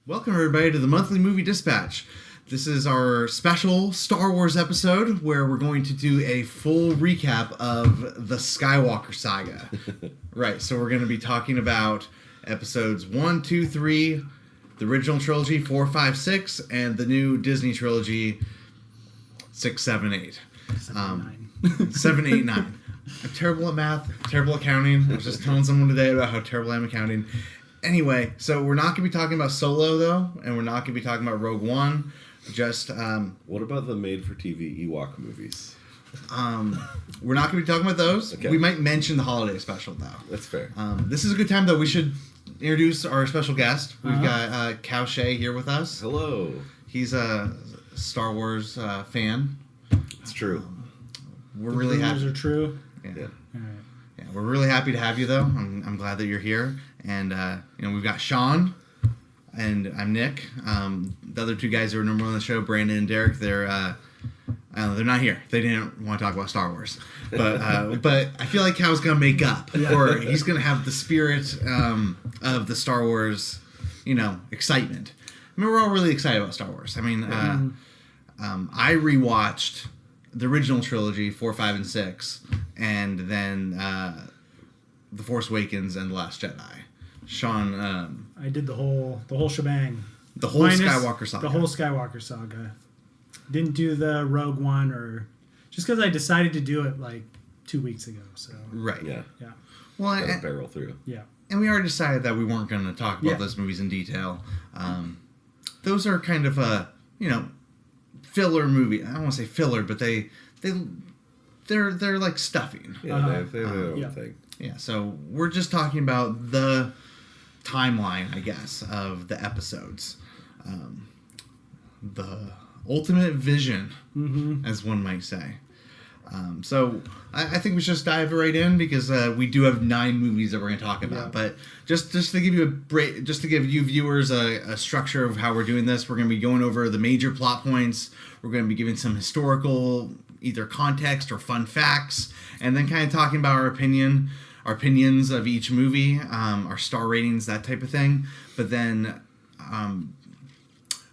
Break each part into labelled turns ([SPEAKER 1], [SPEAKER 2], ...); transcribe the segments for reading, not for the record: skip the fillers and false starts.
[SPEAKER 1] Welcome, everybody, to the Monthly Movie Dispatch. This is our special Star Wars episode where we're going to do a full recap of the Skywalker Saga. Right, so we're going to be talking about episodes 1, 2, 3, the original trilogy, 4, 5, 6, and the new Disney trilogy, 6, 7, 8. 7, 8, 9. I'm terrible at math, terrible at counting. I was just telling someone today about how terrible I am at counting. Anyway, so we're not going to be talking about Solo, though, and we're not going to be talking about Rogue One. Just
[SPEAKER 2] what about the made-for-TV Ewok movies?
[SPEAKER 1] We're not going to be talking about those.
[SPEAKER 2] Okay.
[SPEAKER 1] We might mention the holiday special, though.
[SPEAKER 2] That's fair.
[SPEAKER 1] This is a good time, though. We should introduce our special guest. We've got Cow Shay here with us.
[SPEAKER 2] Hello.
[SPEAKER 1] He's a Star Wars fan.
[SPEAKER 2] It's true.
[SPEAKER 1] We're really happy.
[SPEAKER 3] Are true.
[SPEAKER 1] Yeah.
[SPEAKER 3] All right.
[SPEAKER 1] Yeah, we're really happy to have you, though. I'm glad that you're here. And, we've got Sean, and I'm Nick. The other two guys who are number one on the show, Brandon and Derek, they're not here. They didn't want to talk about Star Wars. But I feel like Cow's going to make up. Or he's going to have the spirit of the Star Wars, excitement. I mean, we're all really excited about Star Wars. I mean, I rewatched the original trilogy, 4, 5, and 6, and then The Force Awakens and The Last Jedi. Sean,
[SPEAKER 3] I did the whole shebang.
[SPEAKER 1] The whole Skywalker Saga.
[SPEAKER 3] The whole Skywalker Saga. Didn't do the Rogue One, or just because I decided to do it like 2 weeks ago. So
[SPEAKER 1] Right.
[SPEAKER 3] Yeah.
[SPEAKER 1] Well,
[SPEAKER 2] Barrel through.
[SPEAKER 3] Yeah.
[SPEAKER 1] And we already decided that we weren't going to talk about those movies in detail. Those are kind of a filler movie. I don't want to say filler, but they're like stuffing.
[SPEAKER 2] Yeah, they have their own thing.
[SPEAKER 1] Yeah, so we're just talking about the timeline, I guess, of the episodes. The ultimate vision, as one might say. So I think we should just dive right in because we do have 9 movies that we're going to talk about. Yeah. But just to give you a break, just to give you viewers a structure of how we're doing this, we're going to be going over the major plot points. We're going to be giving some historical either context or fun facts, and then kind of talking about our opinions of each movie, our star ratings, that type of thing. But then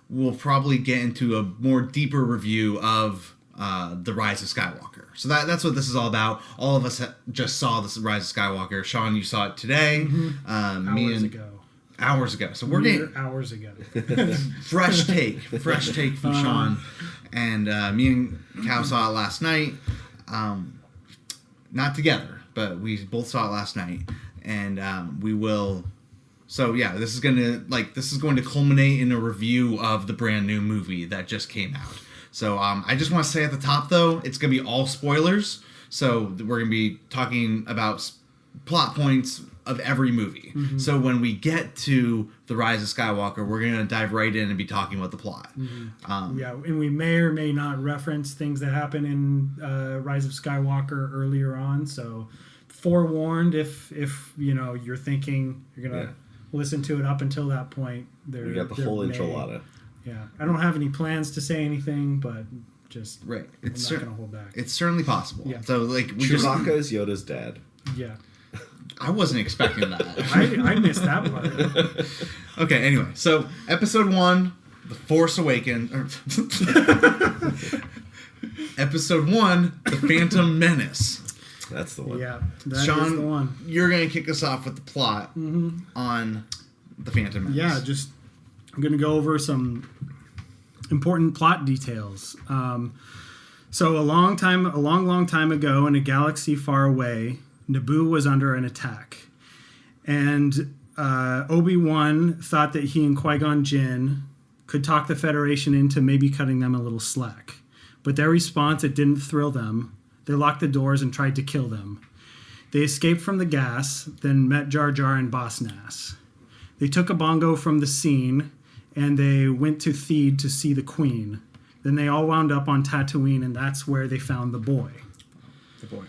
[SPEAKER 1] we'll probably get into a more deeper review of The Rise of Skywalker. So that's what this is all about. All of us just saw The Rise of Skywalker. Sean, you saw it today. Hours ago. So we're getting
[SPEAKER 3] hours ago.
[SPEAKER 1] fresh take from Sean. And me and Cal saw it last night. Not together, but we both saw it last night. And we will. So yeah, this is going to culminate in a review of the brand new movie that just came out. So I just want to say at the top, though, it's going to be all spoilers. So we're going to be talking about plot points of every movie. Mm-hmm. So when we get to The Rise of Skywalker, we're going to dive right in and be talking about the plot.
[SPEAKER 3] Mm-hmm. And we may or may not reference things that happen in Rise of Skywalker earlier on. So forewarned, if you're thinking you're going to listen to it up until that point.
[SPEAKER 2] We got the whole enchilada.
[SPEAKER 3] Yeah, I don't have any plans to say anything, but just
[SPEAKER 1] right.
[SPEAKER 3] I'm not going to hold back.
[SPEAKER 1] It's certainly possible.
[SPEAKER 3] Yeah.
[SPEAKER 1] So
[SPEAKER 2] Chewbacca is Yoda's dad.
[SPEAKER 3] Yeah.
[SPEAKER 1] I wasn't expecting that.
[SPEAKER 3] I missed that part.
[SPEAKER 1] Okay, anyway. So, episode 1, The Force Awakens. Episode 1, The Phantom Menace.
[SPEAKER 2] That's the one.
[SPEAKER 3] Yeah, that
[SPEAKER 1] Sean,
[SPEAKER 3] is the one.
[SPEAKER 1] You're going to kick us off with the plot on The Phantom Menace.
[SPEAKER 3] Yeah, I'm going to go over some important plot details. So a long time ago in a galaxy far away, Naboo was under an attack. And Obi-Wan thought that he and Qui-Gon Jinn could talk the Federation into maybe cutting them a little slack. But their response, it didn't thrill them. They locked the doors and tried to kill them. They escaped from the gas, then met Jar Jar and Boss Nass. They took a bongo from the scene, and they went to Theed to see the Queen. Then they all wound up on Tatooine, and that's where they found the boy.
[SPEAKER 1] The boy.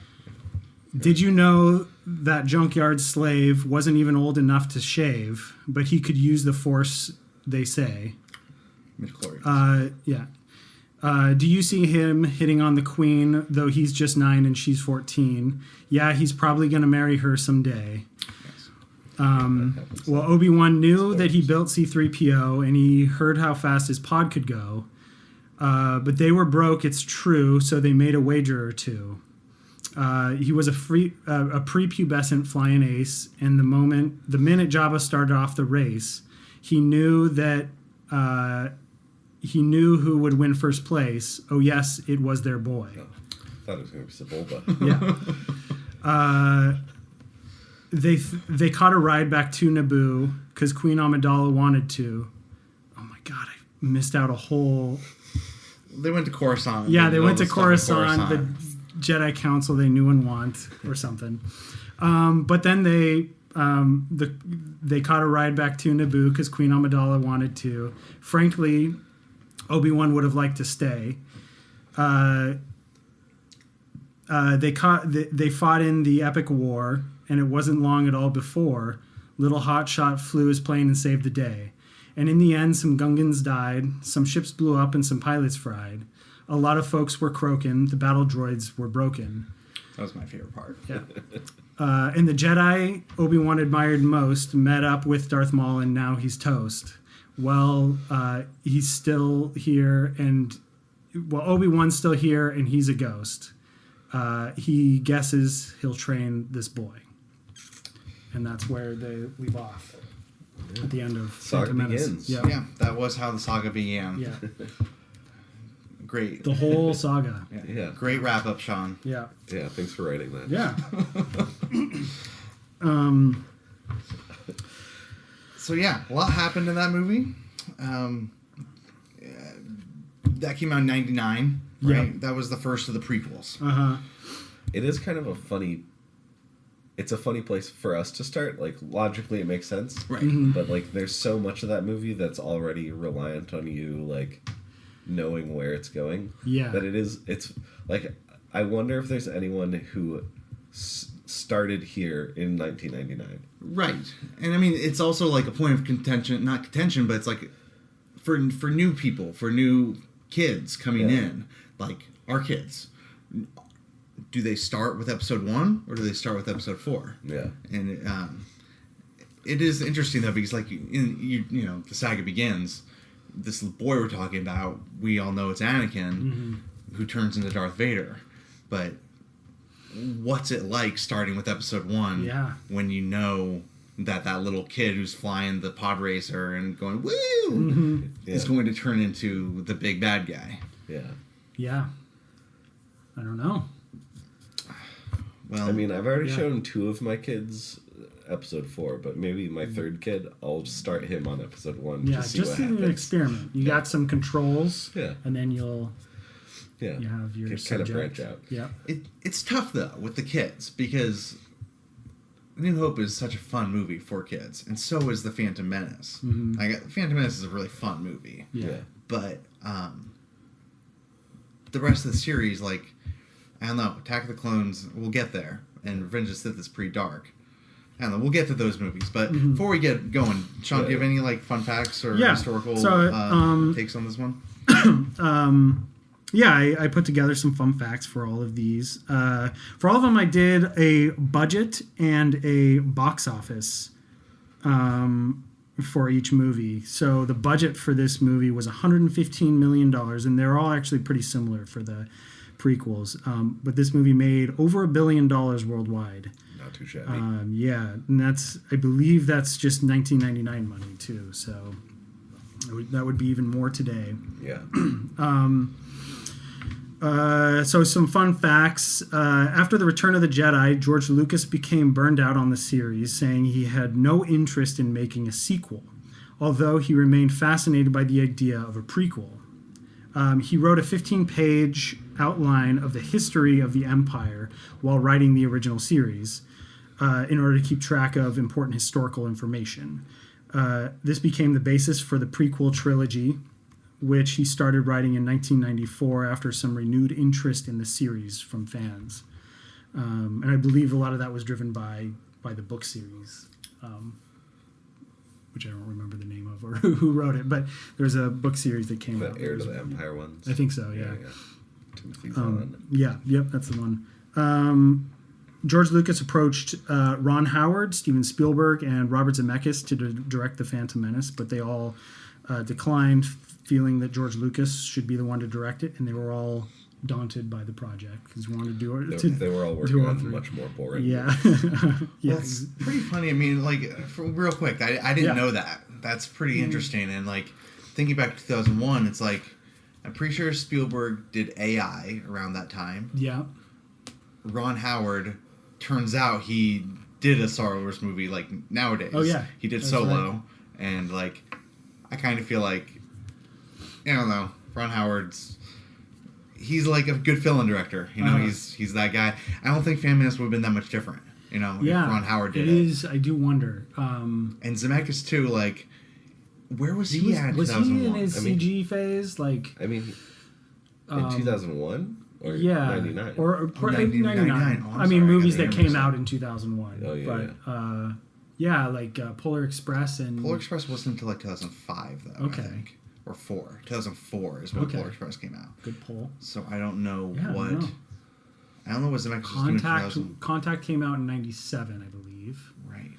[SPEAKER 3] Did you know that junkyard slave wasn't even old enough to shave, but he could use the Force, they say?
[SPEAKER 1] Midichlorians.
[SPEAKER 3] Yeah. Do you see him hitting on the Queen, though he's just 9 and she's 14? Yeah, he's probably going to marry her someday.
[SPEAKER 1] Yes.
[SPEAKER 3] Well, Obi-Wan knew that he built C-3PO, and he heard how fast his pod could go. But they were broke, it's true, so they made a wager or two. He was a prepubescent flying ace, and the minute Jabba started off the race, he knew that he knew who would win first place. Oh yes, it was their boy.
[SPEAKER 2] Oh, I thought it was going to be Sebulba.
[SPEAKER 3] Yeah. They caught a ride back to Naboo because Queen Amidala wanted to. Oh my God, I missed out a whole.
[SPEAKER 1] They went to Coruscant.
[SPEAKER 3] Yeah, they went to Coruscant, the Jedi Council they knew and want, or something. But then they caught a ride back to Naboo because Queen Amidala wanted to. Frankly, Obi-Wan would have liked to stay. They fought in the epic war, and it wasn't long at all before little hotshot flew his plane and saved the day. And in the end, some Gungans died, some ships blew up, and some pilots fried. A lot of folks were croaking. The battle droids were broken.
[SPEAKER 1] That was my favorite part.
[SPEAKER 3] Yeah. And the Jedi Obi-Wan admired most met up with Darth Maul, and now he's toast. Well, he's still here, and Obi-Wan's still here, and he's a ghost. He guesses he'll train this boy, and that's where they leave off at the end of
[SPEAKER 2] Saga
[SPEAKER 3] Phantom Menace.
[SPEAKER 2] begins.
[SPEAKER 1] Yeah, that was how the saga began.
[SPEAKER 3] Yeah.
[SPEAKER 1] Great.
[SPEAKER 3] The whole saga.
[SPEAKER 2] Yeah.
[SPEAKER 1] Great wrap up, Sean.
[SPEAKER 3] Yeah.
[SPEAKER 2] Yeah, thanks for writing that.
[SPEAKER 3] Yeah.
[SPEAKER 1] So yeah, a lot happened in that movie. That came out in '99, right?
[SPEAKER 3] Yeah.
[SPEAKER 1] That was the first of the prequels.
[SPEAKER 2] It is kind of a funny place for us to start. Like, logically it makes sense.
[SPEAKER 1] Right.
[SPEAKER 2] But like there's so much of that movie that's already reliant on you like knowing where it's going.
[SPEAKER 3] Yeah.
[SPEAKER 2] That it's like, I wonder if there's anyone who started here in 1999.
[SPEAKER 1] Right. And I mean, it's also like a point of contention, not contention, but it's like for new people, for new kids coming in, like our kids. Do they start with episode 1 or do they start with episode 4?
[SPEAKER 2] Yeah.
[SPEAKER 1] And it is interesting though, because like you know, the saga begins. This boy we're talking about, we all know it's Anakin, who turns into Darth Vader. But what's it like starting with episode 1 when you know that little kid who's flying the pod racer and going woo is going to turn into the big bad guy?
[SPEAKER 3] Yeah. I don't know.
[SPEAKER 1] Well,
[SPEAKER 2] I mean, I've already shown 2 of my kids episode 4, but maybe my 3rd kid, I'll just start him on episode 1 to see
[SPEAKER 3] just
[SPEAKER 2] what happens.
[SPEAKER 3] an experiment. You got some controls, and then you'll you have your
[SPEAKER 2] kind of branch out.
[SPEAKER 3] Yeah.
[SPEAKER 2] It's tough though with the kids because New Hope is such a fun movie for kids, and so is the Phantom Menace. Phantom Menace is a really fun movie.
[SPEAKER 3] Yeah.
[SPEAKER 2] But the rest of the series, like, I don't know, Attack of the Clones, we'll get there, and Revenge of the Sith is pretty dark. I don't know, we'll get to those movies, but before we get going, Sean, do you have any like fun facts or historical takes on this one?
[SPEAKER 3] I put together some fun facts for all of these. For all of them, I did a budget and a box office for each movie. So the budget for this movie was $115 million, and they're all actually pretty similar for the prequels. But this movie made over $1 billion worldwide.
[SPEAKER 2] Not too shabby.
[SPEAKER 3] And I believe that's just 1999 money too. So that would be even more today.
[SPEAKER 2] Yeah.
[SPEAKER 3] So some fun facts. After the Return of the Jedi, George Lucas became burned out on the series, saying he had no interest in making a sequel, although he remained fascinated by the idea of a prequel. He wrote a 15-page outline of the history of the Empire while writing the original series in order to keep track of important historical information. This became the basis for the prequel trilogy, which he started writing in 1994 after some renewed interest in the series from fans. And I believe a lot of that was driven by the book series, which I don't remember the name of or who wrote it, but there's a book series that came out.
[SPEAKER 2] The Heir to the Empire ones?
[SPEAKER 3] I think so, yeah.
[SPEAKER 2] Timothy Zahn.
[SPEAKER 3] Yep, that's the one. George Lucas approached Ron Howard, Steven Spielberg, and Robert Zemeckis to direct The Phantom Menace, but they all declined, feeling that George Lucas should be the one to direct it, and they were all daunted by the project because we wanted to do it.
[SPEAKER 4] They were all working on much more boring.
[SPEAKER 3] Yeah.
[SPEAKER 2] Yeah. That's pretty funny. I mean, like, real quick, I didn't know that. That's pretty interesting. And, like, thinking back to 2001, it's like, I'm pretty sure Spielberg did AI around that time.
[SPEAKER 3] Yeah.
[SPEAKER 2] Ron Howard, turns out he did a Star Wars movie, like, nowadays.
[SPEAKER 3] Oh, yeah.
[SPEAKER 2] He did
[SPEAKER 3] That's
[SPEAKER 2] Solo.
[SPEAKER 3] right.
[SPEAKER 2] And, like, I kind of feel like, I don't know, Ron Howard's, he's like a good film director. You know, he's that guy. I don't think Phantom Menace would have been that much different, you know, if Ron Howard did it.
[SPEAKER 3] It is, I do wonder.
[SPEAKER 2] And Zemeckis, too, like, where was he at in
[SPEAKER 3] Was
[SPEAKER 2] 2001?
[SPEAKER 3] he in his CG phase? Like,
[SPEAKER 4] I mean, in 2001 or
[SPEAKER 3] yeah,
[SPEAKER 4] 99?
[SPEAKER 3] or
[SPEAKER 2] 99.
[SPEAKER 3] 99.
[SPEAKER 2] Oh,
[SPEAKER 3] I mean,
[SPEAKER 2] sorry,
[SPEAKER 3] movies
[SPEAKER 2] I got
[SPEAKER 3] that
[SPEAKER 2] the
[SPEAKER 3] came
[SPEAKER 2] numbers
[SPEAKER 3] out in 2001.
[SPEAKER 4] Oh, yeah,
[SPEAKER 3] but yeah, like Polar Express and
[SPEAKER 2] Polar Express wasn't until like 2005, though,
[SPEAKER 3] Okay.
[SPEAKER 2] I think. Or 4. 2004 is when
[SPEAKER 3] Okay.
[SPEAKER 2] Polar Express came out.
[SPEAKER 3] Good pull.
[SPEAKER 2] So I don't know
[SPEAKER 3] Yeah,
[SPEAKER 2] what...
[SPEAKER 3] I don't know.
[SPEAKER 2] what Zemeckis was doing in 2000.
[SPEAKER 3] Contact came out in 97, I believe.
[SPEAKER 2] Right.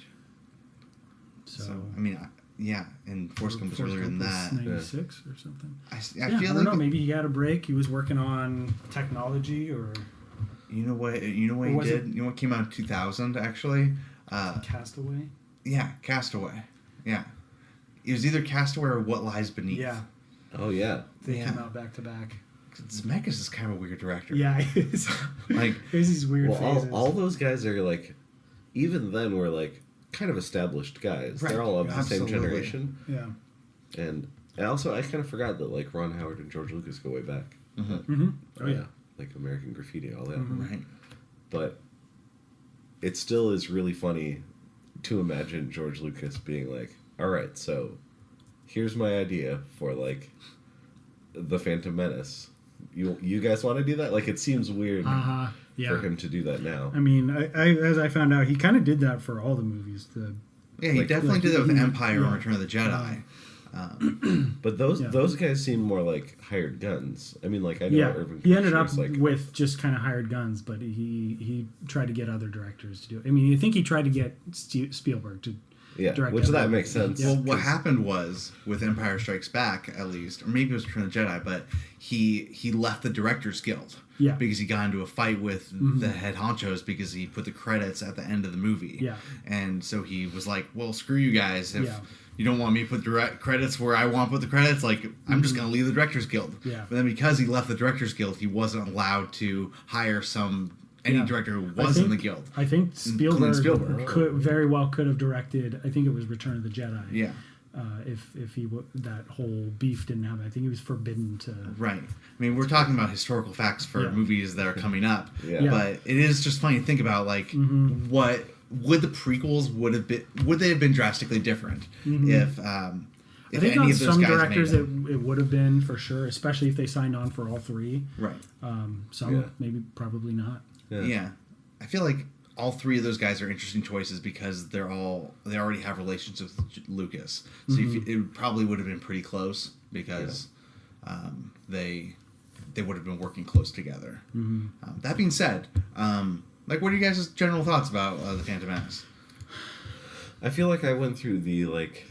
[SPEAKER 3] So,
[SPEAKER 2] I mean, yeah, and Forrest Gump was earlier than that.
[SPEAKER 3] 96 or something.
[SPEAKER 2] I
[SPEAKER 3] Yeah,
[SPEAKER 2] feel
[SPEAKER 3] I don't
[SPEAKER 2] like...
[SPEAKER 3] know. Maybe he had a break. He was working on technology or
[SPEAKER 2] You know what he
[SPEAKER 3] was
[SPEAKER 2] did?
[SPEAKER 3] it-
[SPEAKER 2] You know what came out in 2000, actually?
[SPEAKER 3] Castaway.
[SPEAKER 2] Yeah, Castaway. Yeah. It was either Castaway or What Lies Beneath.
[SPEAKER 3] Yeah,
[SPEAKER 4] Oh, yeah.
[SPEAKER 3] they
[SPEAKER 2] Yeah.
[SPEAKER 3] came out back to back.
[SPEAKER 2] Zemeckis is kind of a weird director.
[SPEAKER 3] Yeah, he is.
[SPEAKER 2] Like,
[SPEAKER 3] There's these weird
[SPEAKER 4] Well,
[SPEAKER 3] phases.
[SPEAKER 4] all those guys are, like, even then were, like, kind of established guys.
[SPEAKER 2] Right,
[SPEAKER 4] They're all of the same
[SPEAKER 2] absolutely.
[SPEAKER 4] generation.
[SPEAKER 3] Yeah.
[SPEAKER 4] And also, I kind of forgot that, like, Ron Howard and George Lucas go way back.
[SPEAKER 3] Mm-hmm.
[SPEAKER 4] Oh, yeah. Like American Graffiti, all that.
[SPEAKER 2] right.
[SPEAKER 4] But it still is really funny to imagine George Lucas being like, all right, so here's my idea for, like, The Phantom Menace. You guys want to do that? Like, it seems weird
[SPEAKER 3] Yeah.
[SPEAKER 4] for him to do that now.
[SPEAKER 3] I mean, I as I found out, he kind of did that for all the movies.
[SPEAKER 2] Yeah, he
[SPEAKER 4] Like-
[SPEAKER 2] definitely did that with Empire
[SPEAKER 3] yeah.
[SPEAKER 2] and Return of the Jedi.
[SPEAKER 4] But those
[SPEAKER 3] Yeah.
[SPEAKER 4] those guys seem more like hired guns. I mean, like, I know
[SPEAKER 3] Yeah,
[SPEAKER 4] Irvin
[SPEAKER 3] he ended up
[SPEAKER 4] Kershner's, like,
[SPEAKER 3] with just kind of hired guns, but he tried to get other directors to do it. I mean, I think he tried to get Spielberg to direct
[SPEAKER 4] which that
[SPEAKER 3] other-
[SPEAKER 4] makes sense.
[SPEAKER 3] Yeah.
[SPEAKER 2] Well, what happened was, with Empire Strikes Back, at least, or maybe it was Return of the Jedi, but he left the Directors Guild.
[SPEAKER 3] Yeah.
[SPEAKER 2] Because he got into a fight with the head honchos because he put the credits at the end of the movie.
[SPEAKER 3] Yeah.
[SPEAKER 2] And so he was like, well, screw you guys. If
[SPEAKER 3] Yeah.
[SPEAKER 2] you don't want me to put direct credits where I want to put the credits, like, I'm just going to leave the Directors Guild.
[SPEAKER 3] Yeah.
[SPEAKER 2] But then because he left the Directors Guild, he wasn't allowed to hire any
[SPEAKER 3] Yeah.
[SPEAKER 2] director who
[SPEAKER 3] I
[SPEAKER 2] was in
[SPEAKER 3] think-
[SPEAKER 2] the guild.
[SPEAKER 3] I think Spielberg,
[SPEAKER 2] Spielberg.
[SPEAKER 3] could have directed. I think it was Return of the Jedi.
[SPEAKER 2] Yeah.
[SPEAKER 3] If that whole beef didn't happen, I think he was forbidden to.
[SPEAKER 2] Right. I mean, we're talking about historical facts for
[SPEAKER 3] Yeah.
[SPEAKER 2] movies that are coming up.
[SPEAKER 4] Yeah.
[SPEAKER 3] Yeah.
[SPEAKER 2] But it is just funny to think about, like, what would the prequels would they have been drastically different if
[SPEAKER 3] I
[SPEAKER 2] if
[SPEAKER 3] think
[SPEAKER 2] any
[SPEAKER 3] on
[SPEAKER 2] of those
[SPEAKER 3] some
[SPEAKER 2] guys
[SPEAKER 3] directors
[SPEAKER 2] made
[SPEAKER 3] it would have been for sure, especially if they signed on for all three.
[SPEAKER 2] Right.
[SPEAKER 3] Some
[SPEAKER 4] Yeah.
[SPEAKER 3] maybe probably not.
[SPEAKER 2] Yeah. I feel like all three of those guys are interesting choices because they already have relationships with Lucas. So it probably would have been pretty close because they would have been working close together. That being said, like, what are you guys' general thoughts about the Phantom Menace?
[SPEAKER 4] I feel like I went through the, like,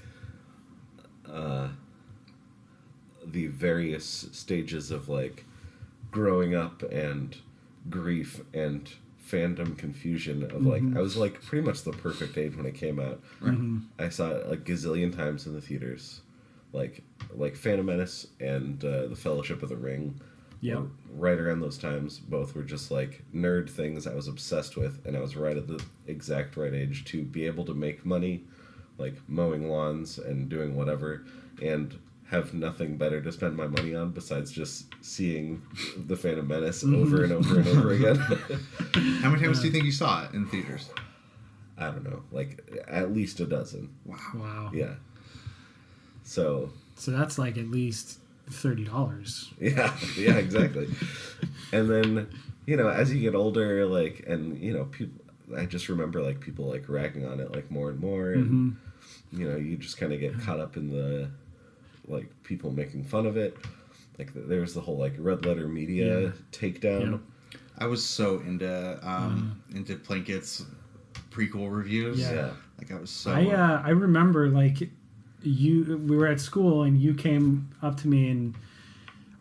[SPEAKER 4] the various stages of, like, growing up and grief and fandom confusion of, like, I was, like, pretty much the perfect age when it came out. I saw it, like, gazillion times in the theaters. Like Phantom Menace and The Fellowship of the Ring.
[SPEAKER 3] Yep.
[SPEAKER 4] were right around those times. Both were just, like, nerd things I was obsessed with, and I was right at the exact right age to be able to make money, like mowing lawns and doing whatever, and have nothing better to spend my money on besides just seeing The Phantom Menace over and over and over again.
[SPEAKER 2] How many times do you think you saw it in theaters?
[SPEAKER 4] I don't know, like, at least a dozen.
[SPEAKER 3] Wow.
[SPEAKER 4] Yeah. So
[SPEAKER 3] that's like at least $30.
[SPEAKER 4] yeah, exactly. And then, you know, as you get older, like, and, you know, people, I just remember, like, people, like, ragging on it, like, more and more, and, you know, you just kind of get caught up in the, like, people making fun of it. Like, there's the whole, like, red letter media takedown.
[SPEAKER 2] I was so into Plinkett's prequel reviews.
[SPEAKER 3] Yeah.
[SPEAKER 2] Like I was so.
[SPEAKER 3] I remember like we were at school and you came up to me and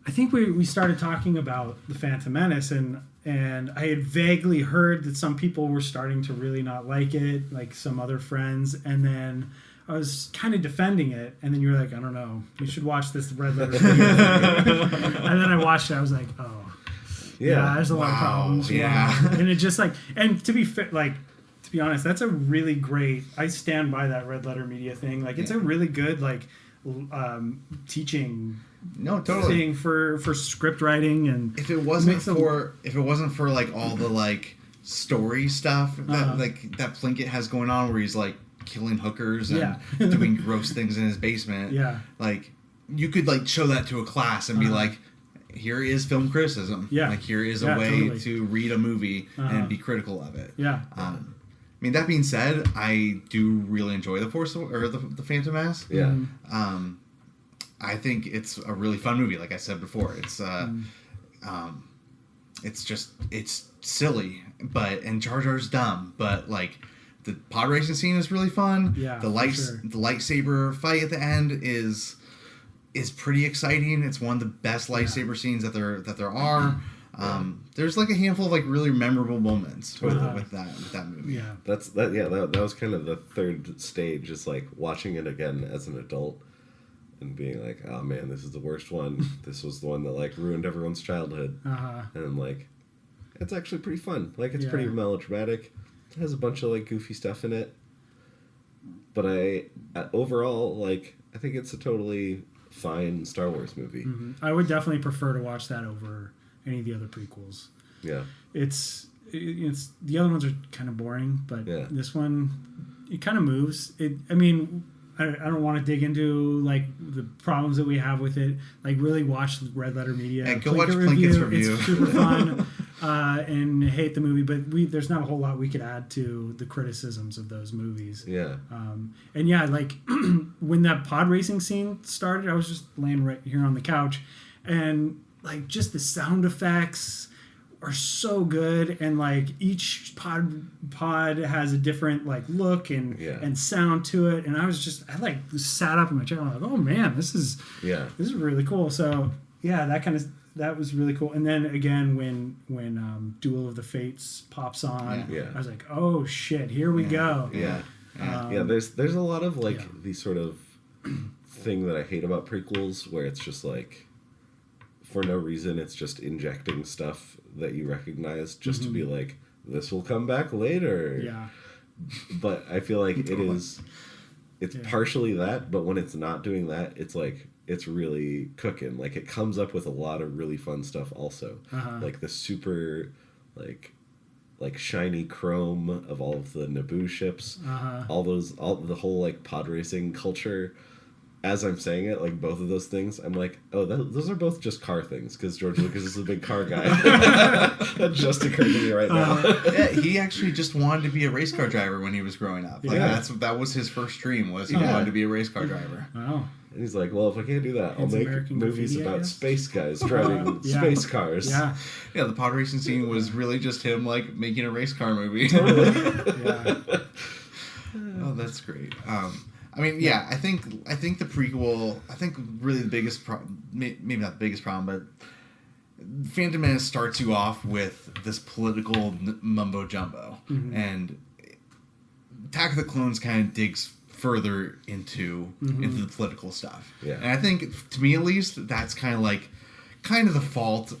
[SPEAKER 3] I think we started talking about the Phantom Menace and I had vaguely heard that some people were starting to really not like it, like some other friends, and then I was kind of defending it, and then you were like, I don't know, you should watch this Red Letter video. And then I watched it, I was like, oh, yeah, there's a lot of problems.
[SPEAKER 2] Yeah.
[SPEAKER 3] And it just like, and to be honest, that's a really great, I stand by that Red Letter Media thing. Like, it's a really good, like, teaching thing for script writing. And
[SPEAKER 2] if it wasn't for like all the like story stuff that that Plinkett has going on, where he's like killing hookers and doing gross things in his basement, like you could like show that to a class and be like, here is film criticism. Like here is a way to read a movie and be critical of it. I mean, that being said, I do really enjoy the Phantom Menace. I think it's a really fun movie. Like I said before, it's silly, and Jar Jar's dumb, but like the pod racing scene is really fun. The lightsaber fight at the end is pretty exciting. It's one of the best lightsaber scenes that there are. There's like a handful of like really memorable moments with that movie.
[SPEAKER 4] That was kind of the third stage, is like watching it again as an adult and being like, oh man, this is the worst one. This was the one that like ruined everyone's childhood. And I'm like, it's actually pretty fun. Like it's pretty melodramatic. It has a bunch of like goofy stuff in it. But overall, like, I think it's a totally fine Star Wars movie.
[SPEAKER 3] I would definitely prefer to watch that over any of the other prequels. It's the other ones are kind of boring, but this one, it kind of moves. I don't want to dig into like the problems that we have with it. Like really watch Red Letter Media.
[SPEAKER 2] And go watch Plinkett's review.
[SPEAKER 3] It's super fun. And hate the movie, but there's not a whole lot we could add to the criticisms of those movies. Like when that pod racing scene started, I was just laying right here on the couch, and like just the sound effects are so good, and like each pod has a different like look and sound to it, and I like sat up in my chair and I'm like, oh man, this is really cool. So that was really cool. And then again when Duel of the Fates pops on, I was like, oh shit, here we go.
[SPEAKER 4] There's a lot of like the sort of thing that I hate about prequels, where it's just like for no reason it's just injecting stuff that you recognize just to be like, this will come back later. But I feel like it's partially that, but when it's not doing that, it's like it's really cooking. Like it comes up with a lot of really fun stuff also. Like the super like shiny chrome of all of the Naboo ships, all the whole like pod racing culture. As I'm saying it, like both of those things, I'm like, oh, those are both just car things, because George Lucas is a big car guy. That just occurred to me right now.
[SPEAKER 2] He actually just wanted to be a race car driver when he was growing up. Like that was his first dream, was he wanted to be a race car driver.
[SPEAKER 3] Wow.
[SPEAKER 4] And he's like, well, if I can't do that, I'll make American movies about space guys driving space cars.
[SPEAKER 2] The pod racing scene was really just him like making a race car movie. Oh, that's great. I mean, I think the prequel. I think really the biggest problem, maybe not the biggest problem, but Phantom Menace starts you off with this political mumbo jumbo, and Attack of the Clones kind of digs further into the political stuff. And I think, to me at least, that's kind of the fault,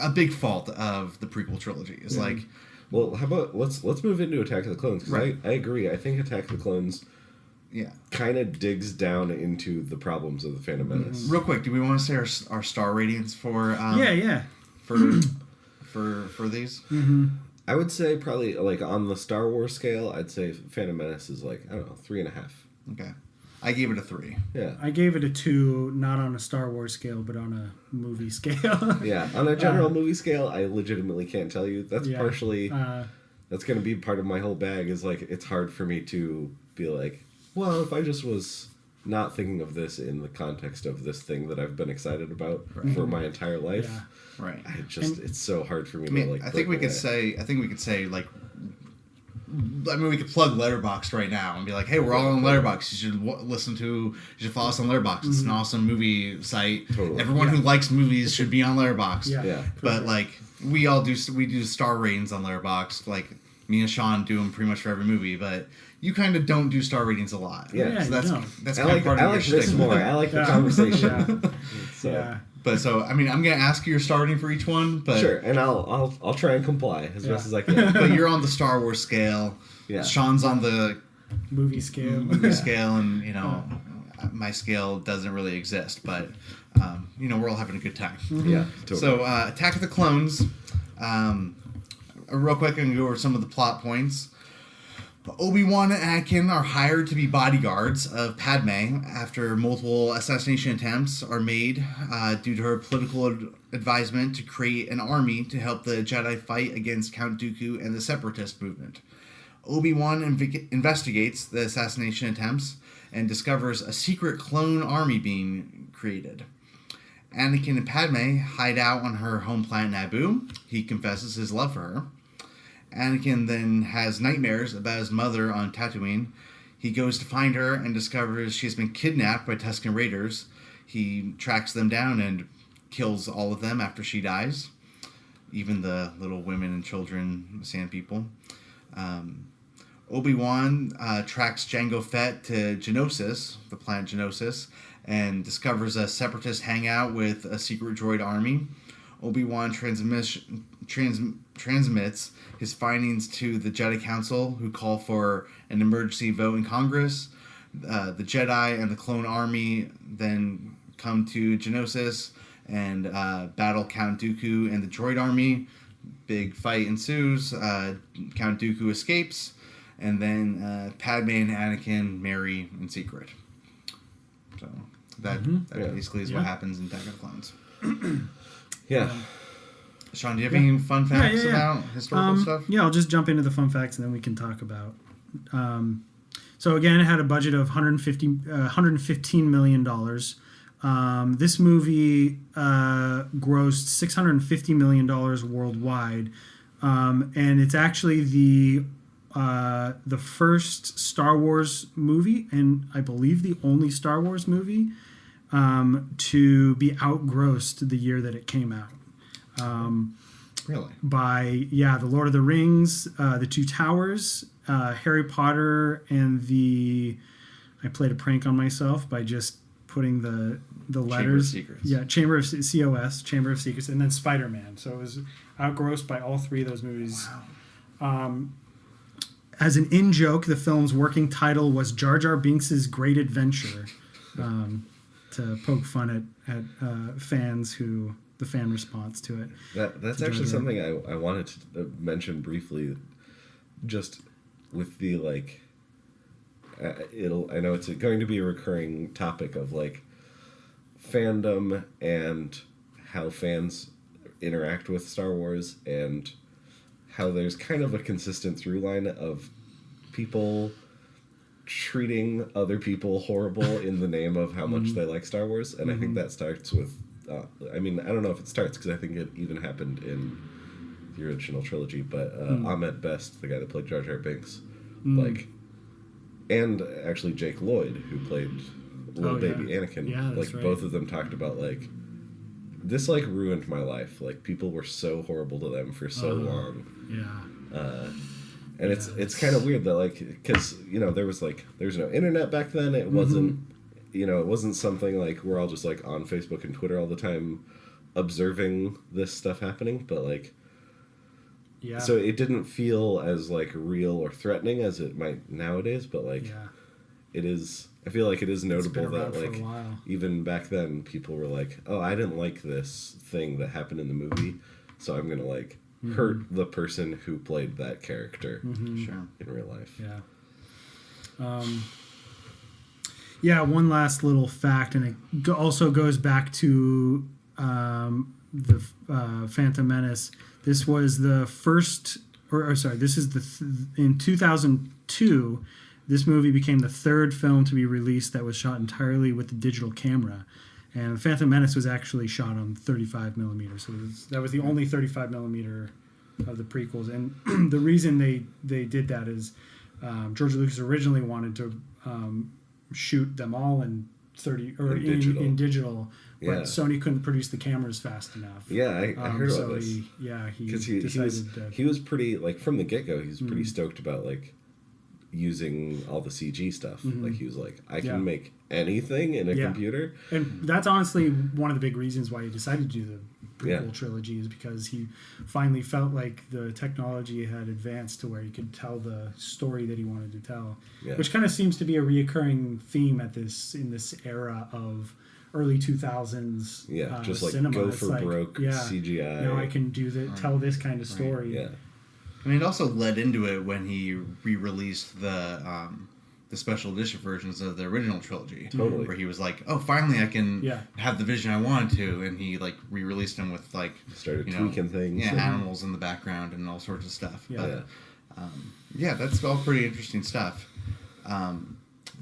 [SPEAKER 2] a big fault of the prequel trilogy. Is like,
[SPEAKER 4] well, how about let's move into Attack of the Clones, because I agree. I think Attack of the Clones kind of digs down into the problems of the Phantom Menace.
[SPEAKER 2] Real quick, do we want to say our star ratings for for these?
[SPEAKER 4] I would say probably like on the Star Wars scale, I'd say Phantom Menace is like, I don't know, 3.5.
[SPEAKER 2] Okay, I gave it a 3.
[SPEAKER 3] I gave it a 2, not on a Star Wars scale, but on a movie scale.
[SPEAKER 4] On a general movie scale, I legitimately can't tell you. That's partially that's going to be part of my whole bag. Is like, it's hard for me to be like, well, if I just was not thinking of this in the context of this thing that I've been excited about for my entire life.
[SPEAKER 3] Yeah.
[SPEAKER 2] Right.
[SPEAKER 4] It's so hard for me
[SPEAKER 2] I mean,
[SPEAKER 4] to like.
[SPEAKER 2] I think we could say like. I mean, we could plug Letterboxd right now and be like, "Hey, we're all on Letterboxd. You should you should follow us on Letterboxd. It's an awesome movie site.
[SPEAKER 4] Totally.
[SPEAKER 2] Everyone who likes movies should be on Letterboxd."
[SPEAKER 4] Yeah.
[SPEAKER 2] But like, we do star ratings on Letterboxd. Like me and Sean do them pretty much for every movie, but you kind of don't do star ratings a lot.
[SPEAKER 4] Yeah.
[SPEAKER 2] So that's
[SPEAKER 4] I
[SPEAKER 2] kind
[SPEAKER 4] like
[SPEAKER 2] of part of
[SPEAKER 4] I
[SPEAKER 2] your
[SPEAKER 4] like this
[SPEAKER 2] shtick.
[SPEAKER 4] more. I like the conversation. So.
[SPEAKER 3] Yeah.
[SPEAKER 2] But so I mean, I'm gonna ask you your star rating for each one, but
[SPEAKER 4] Sure, and I'll try and comply as best as I can.
[SPEAKER 2] but you're on the Star Wars scale.
[SPEAKER 4] Yeah.
[SPEAKER 2] Sean's on the
[SPEAKER 3] Movie scale.
[SPEAKER 2] movie scale, and my scale doesn't really exist, but we're all having a good time.
[SPEAKER 4] Yeah, totally.
[SPEAKER 2] So Attack of the Clones, real quick, I'm gonna go over some of the plot points. Obi-Wan and Anakin are hired to be bodyguards of Padme after multiple assassination attempts are made due to her political advisement to create an army to help the Jedi fight against Count Dooku and the Separatist movement. Obi-Wan investigates the assassination attempts and discovers a secret clone army being created. Anakin and Padme hide out on her home planet Naboo. He confesses his love for her. Anakin then has nightmares about his mother on Tatooine. He goes to find her and discovers she has been kidnapped by Tusken Raiders. He tracks them down and kills all of them after she dies, even the little women and children, sand people. Obi-Wan tracks Jango Fett to Geonosis, the planet Geonosis, and discovers a separatist hangout with a secret droid army. Obi-Wan transmits his findings to the Jedi Council, who call for an emergency vote in Congress. The Jedi and the clone army then come to Geonosis and battle Count Dooku and the droid army. Big fight ensues. Count Dooku escapes, and then Padme and Anakin marry in secret. So that basically is what happens in Attack of the Clones.
[SPEAKER 4] Yeah.
[SPEAKER 2] Sean, do you have any fun facts about historical stuff?
[SPEAKER 3] Yeah, I'll just jump into the fun facts and then we can talk about. So again, it had a budget of $115 million. This movie grossed $650 million worldwide, and it's actually the first Star Wars movie, and I believe the only Star Wars movie to be outgrossed the year that it came out.
[SPEAKER 2] Really?
[SPEAKER 3] By The Lord of the Rings, The Two Towers, Harry Potter, and I played a prank on myself by just putting the letters.
[SPEAKER 2] Chamber of Secrets.
[SPEAKER 3] Yeah, Chamber of COS, Chamber of Secrets, and then Spider-Man. So it was outgrossed by all three of those movies.
[SPEAKER 2] Wow.
[SPEAKER 3] As an in-joke, the film's working title was Jar Jar Binks' Great Adventure, to poke fun at fans who... the fan response to it.
[SPEAKER 4] That's actually something I wanted to mention briefly, just with the I know it's going to be a recurring topic of fandom and how fans interact with Star Wars, and how there's kind of a consistent through line of people treating other people horrible in the name of how much they like Star Wars, and I think that starts with I don't know if it starts, because I think it even happened in the original trilogy, but Ahmed Best, the guy that played Jar Jar Binks, and actually Jake Lloyd, who played little baby Anakin,
[SPEAKER 3] that's right.
[SPEAKER 4] both of them talked about this ruined my life. People were so horrible to them for so long.
[SPEAKER 3] Yeah.
[SPEAKER 4] And it's kind of weird that because there's no internet back then. It wasn't. It wasn't something we're all just on Facebook and Twitter all the time observing this stuff happening, but so it didn't feel as real or threatening as it might nowadays, but it is, I feel it is notable that even back then people were oh, I didn't like this thing that happened in the movie, so I'm gonna hurt the person who played that character
[SPEAKER 2] Sure.
[SPEAKER 4] in real life.
[SPEAKER 3] Yeah, one last little fact, and it also goes back to the Phantom Menace. This was the first, this is in 2002, This movie became the third film to be released that was shot entirely with the digital camera. And Phantom Menace was actually shot on 35 millimeters. So that was the only 35 millimeter of the prequels. And the reason they did that is George Lucas originally wanted to shoot them all in in digital, but Sony couldn't produce the cameras fast enough.
[SPEAKER 4] Yeah, I heard about this.
[SPEAKER 3] He
[SPEAKER 4] was pretty, like, from the get-go, he was pretty stoked about, like, using all the CG stuff. Like, he was like, I can make anything in a computer.
[SPEAKER 3] And that's honestly one of the big reasons why he decided to do the prequel trilogy, is because he finally felt like the technology had advanced to where he could tell the story that he wanted to tell, which kind of seems to be a reoccurring theme in this era of early 2000s
[SPEAKER 4] just like
[SPEAKER 3] cinema.
[SPEAKER 4] go for broke CGI.
[SPEAKER 3] Now I can tell this kind of story.
[SPEAKER 2] Right. And it also led into it when he re-released the special edition versions of the original trilogy.
[SPEAKER 4] Totally.
[SPEAKER 2] Where he was like, oh, finally I can have the vision I wanted to. And he, like, re-released them with, like...
[SPEAKER 4] Started tweaking things.
[SPEAKER 2] Yeah, animals in the background and all sorts of stuff. That's all pretty interesting stuff.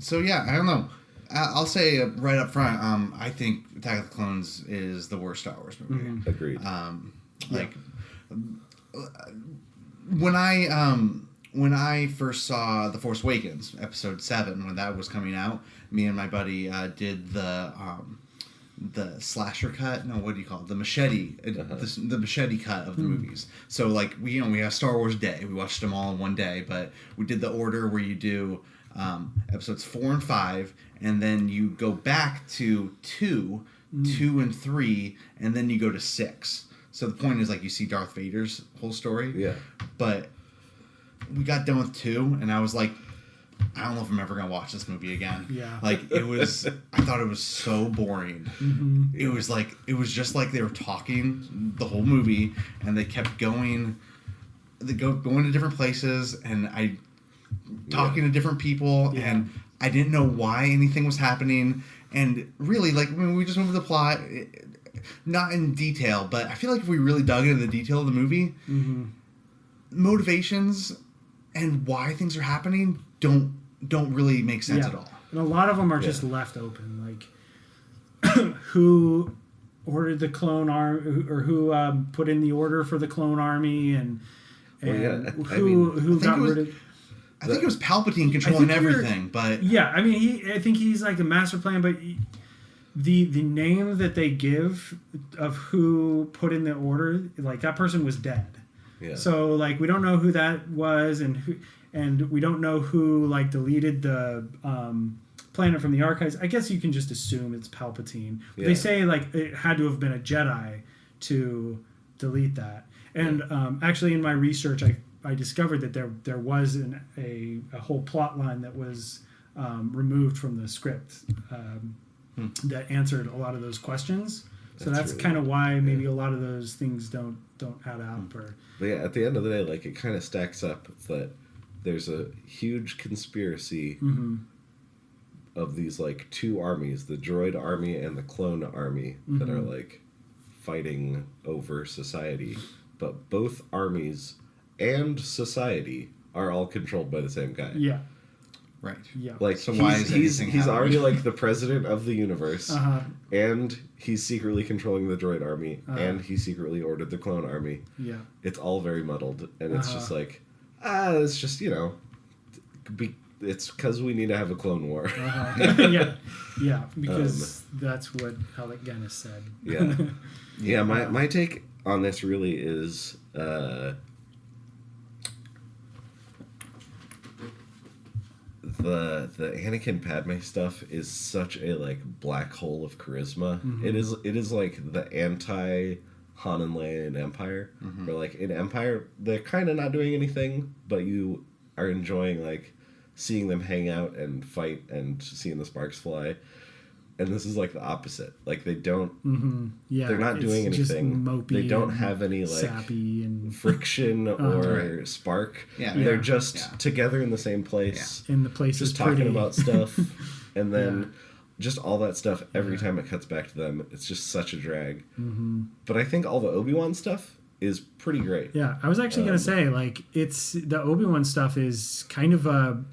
[SPEAKER 2] So, yeah, I don't know. I'll say right up front, I think Attack of the Clones is the worst Star Wars movie.
[SPEAKER 3] Mm-hmm.
[SPEAKER 4] Agreed.
[SPEAKER 2] When I first saw The Force Awakens, Episode 7, when that was coming out, me and my buddy did the slasher cut. No, what do you call it? The machete. The machete cut of the movies. So, like, we have Star Wars Day. We watched them all in one day, but we did the order where you do episodes 4 and 5, and then you go back to 2 and 3, and then you go to 6. So the point is, like, you see Darth Vader's whole story.
[SPEAKER 4] Yeah.
[SPEAKER 2] But we got done with 2, and I was like, I don't know if I'm ever gonna watch this movie again.
[SPEAKER 3] Yeah.
[SPEAKER 2] Like, it was, I thought it was so boring. Mm-hmm. It was just like they were talking the whole movie, and they kept going. Going to different places, and talking to different people, and I didn't know why anything was happening. And really, like, when we just went over the plot, not in detail, but I feel like if we really dug into the detail of the movie, motivations and why things are happening don't really make sense at all.
[SPEAKER 3] And a lot of them are just left open, like who ordered the clone army, or who put in the order for the clone army, and who got rid of.
[SPEAKER 2] I think it was Palpatine controlling everything, but
[SPEAKER 3] I think he's like the master plan, but the name that they give of who put in the order, like, that person was dead. Yeah. So, like, we don't know who that was, and we don't know who, like, deleted the planet from the archives. I guess you can just assume it's Palpatine. But they say, like, it had to have been a Jedi to delete that. And actually, in my research, I discovered that there was a whole plot line that was removed from the script that answered a lot of those questions. So that's really kind of why maybe a lot of those things don't add up.
[SPEAKER 4] But yeah, at the end of the day, like, it kind of stacks up that there's a huge conspiracy of these, like, two armies, the droid army and the clone army, that are, like, fighting over society. But both armies and society are all controlled by the same guy.
[SPEAKER 3] Yeah.
[SPEAKER 2] Right.
[SPEAKER 3] Yeah.
[SPEAKER 4] Like, so he's already, like, the president of the universe, and he's secretly controlling the droid army, and he secretly ordered the clone army.
[SPEAKER 3] Yeah.
[SPEAKER 4] It's all very muddled, and it's just like, it's just, it's because we need to have a clone war.
[SPEAKER 3] Yeah, because that's what Alec Guinness said.
[SPEAKER 4] Yeah. My take on this really is the Anakin Padme stuff is such a, like, black hole of charisma. It is like the anti Han and Leia in Empire. Where, like, in Empire they're kind of not doing anything, but you are enjoying, like, seeing them hang out and fight and seeing the sparks fly. And this is, like, the opposite. Like, they don't... they're not doing anything. They don't have any, like,
[SPEAKER 3] sappy and
[SPEAKER 4] friction or spark. They're just together in the same place.
[SPEAKER 3] And the place
[SPEAKER 4] just
[SPEAKER 3] is
[SPEAKER 4] talking
[SPEAKER 3] pretty.
[SPEAKER 4] about stuff. And then just all that stuff, every time it cuts back to them, it's just such a drag. But I think all the Obi-Wan stuff is pretty great.
[SPEAKER 3] Yeah, I was actually gonna say, like, it's the Obi-Wan stuff is kind of a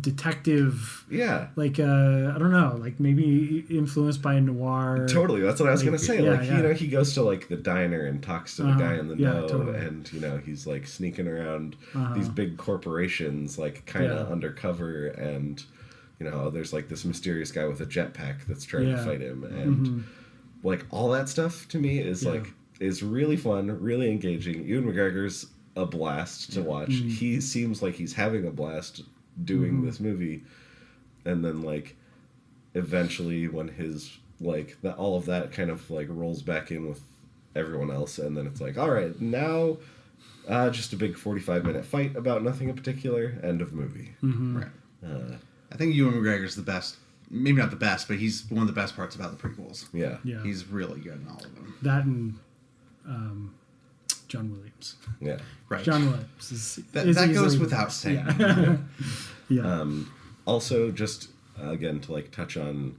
[SPEAKER 3] detective.
[SPEAKER 4] Yeah.
[SPEAKER 3] Like, I don't know, like maybe influenced by noir.
[SPEAKER 4] Totally, that's what I was gonna say.
[SPEAKER 3] Yeah,
[SPEAKER 4] like, you know, he goes to like the diner and talks to the guy in the know,
[SPEAKER 3] totally.
[SPEAKER 4] and you know, he's like sneaking around these big corporations, like kind of undercover, and you know, there's like this mysterious guy with a jetpack that's trying to fight him, and like all that stuff to me is like. Is really fun, really engaging. Ewan McGregor's a blast to watch. He seems like he's having a blast doing this movie, and then like eventually when his like that all of that kind of like rolls back in with everyone else, and then it's like, all right, now just a big 45-minute fight about nothing in particular. End of movie.
[SPEAKER 2] Right. I think Ewan McGregor's the best. Maybe not the best, but he's one of the best parts about the prequels.
[SPEAKER 4] Yeah.
[SPEAKER 2] He's really good in all of them.
[SPEAKER 3] That and John Williams.
[SPEAKER 4] Yeah.
[SPEAKER 2] Right.
[SPEAKER 3] John Williams is
[SPEAKER 2] that
[SPEAKER 3] easily
[SPEAKER 2] goes without saying.
[SPEAKER 3] Yeah.
[SPEAKER 4] Also, just again to like touch on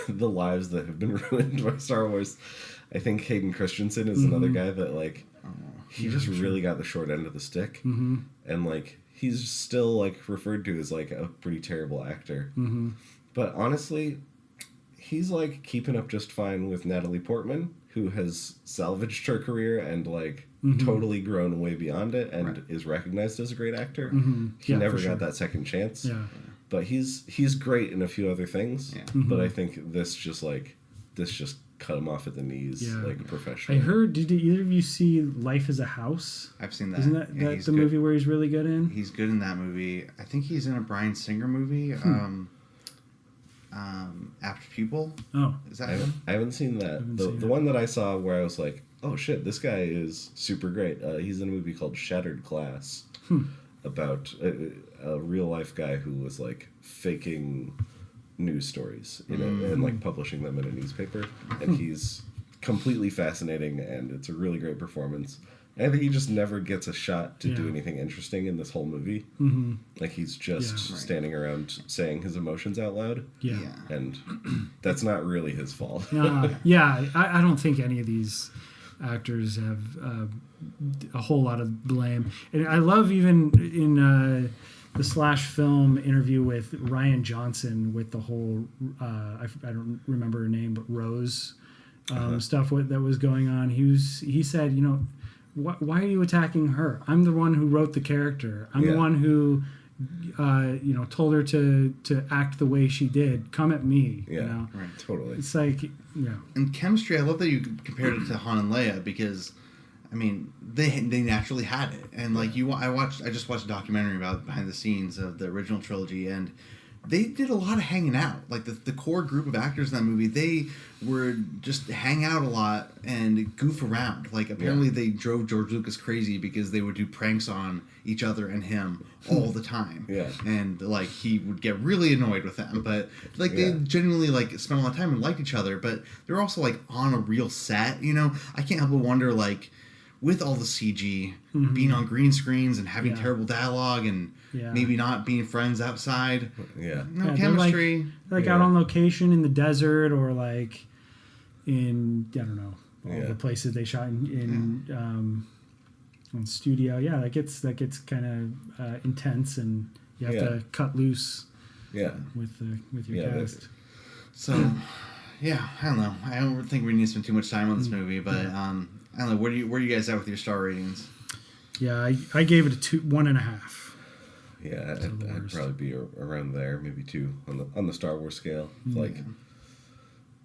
[SPEAKER 4] the lives that have been ruined by Star Wars. I think Hayden Christensen is another guy that like he just really got the short end of the stick, and like he's still like referred to as like a pretty terrible actor. But honestly, he's like keeping up just fine with Natalie Portman, who has salvaged her career and like totally grown way beyond it and is recognized as a great actor. He never got that second chance.
[SPEAKER 3] Yeah.
[SPEAKER 4] But he's great in a few other things.
[SPEAKER 2] Yeah.
[SPEAKER 4] But I think this just cut him off at the knees, like professionally.
[SPEAKER 3] I heard. Did either of you see Life as a House?
[SPEAKER 2] I've seen that.
[SPEAKER 3] Isn't that the
[SPEAKER 2] good.
[SPEAKER 3] movie where he's really good in?
[SPEAKER 2] He's good in that movie. I think he's in a Bryan Singer movie. Apt Pupil.
[SPEAKER 3] Oh,
[SPEAKER 2] Is that
[SPEAKER 4] I haven't seen that. The one that I saw where I was like, oh shit, this guy is super great. He's in a movie called Shattered Glass about a real life guy who was like faking news stories, you know, and like publishing them in a newspaper. And he's completely fascinating, and it's a really great performance. And I think he just never gets a shot to do anything interesting in this whole movie. Like he's just standing around saying his emotions out loud.
[SPEAKER 3] Yeah.
[SPEAKER 4] And that's not really his fault.
[SPEAKER 3] I don't think any of these actors have a whole lot of blame. And I love even in the Slash film interview with Ryan Johnson with the whole, I don't remember her name, but Rose stuff that was going on. He said, you know, why are you attacking her? I'm the one who wrote the character. I'm the one who, you know, told her to act the way she did. Come at me.
[SPEAKER 4] Yeah,
[SPEAKER 3] you know?
[SPEAKER 2] Right.
[SPEAKER 4] Totally.
[SPEAKER 3] It's like,
[SPEAKER 2] And chemistry, I love that you compared it to Han and Leia because, I mean, they naturally had it. And like I just watched a documentary about behind the scenes of the original trilogy, and they did a lot of hanging out. Like the core group of actors in that movie, they were just hang out a lot and goof around. Like apparently they drove George Lucas crazy because they would do pranks on each other and him all the time.
[SPEAKER 4] Yeah.
[SPEAKER 2] And like he would get really annoyed with them. But like they genuinely like spent a lot of time and liked each other. But they're also like on a real set, you know? I can't help but wonder like with all the CG, being on green screens and having terrible dialogue and maybe not being friends outside.
[SPEAKER 4] Yeah.
[SPEAKER 2] No chemistry.
[SPEAKER 3] Like out on location in the desert or like in, I don't know, all the places they shot in studio. Yeah, that gets kind of intense, and you have to cut loose with your cast.
[SPEAKER 2] So, I don't know. I don't think we need to spend too much time on this movie, but I don't know. Where are you guys at with your star ratings?
[SPEAKER 3] Yeah, I gave it a 1.5.
[SPEAKER 4] Yeah, I'd probably be around there, maybe 2 on the Star Wars scale. Like,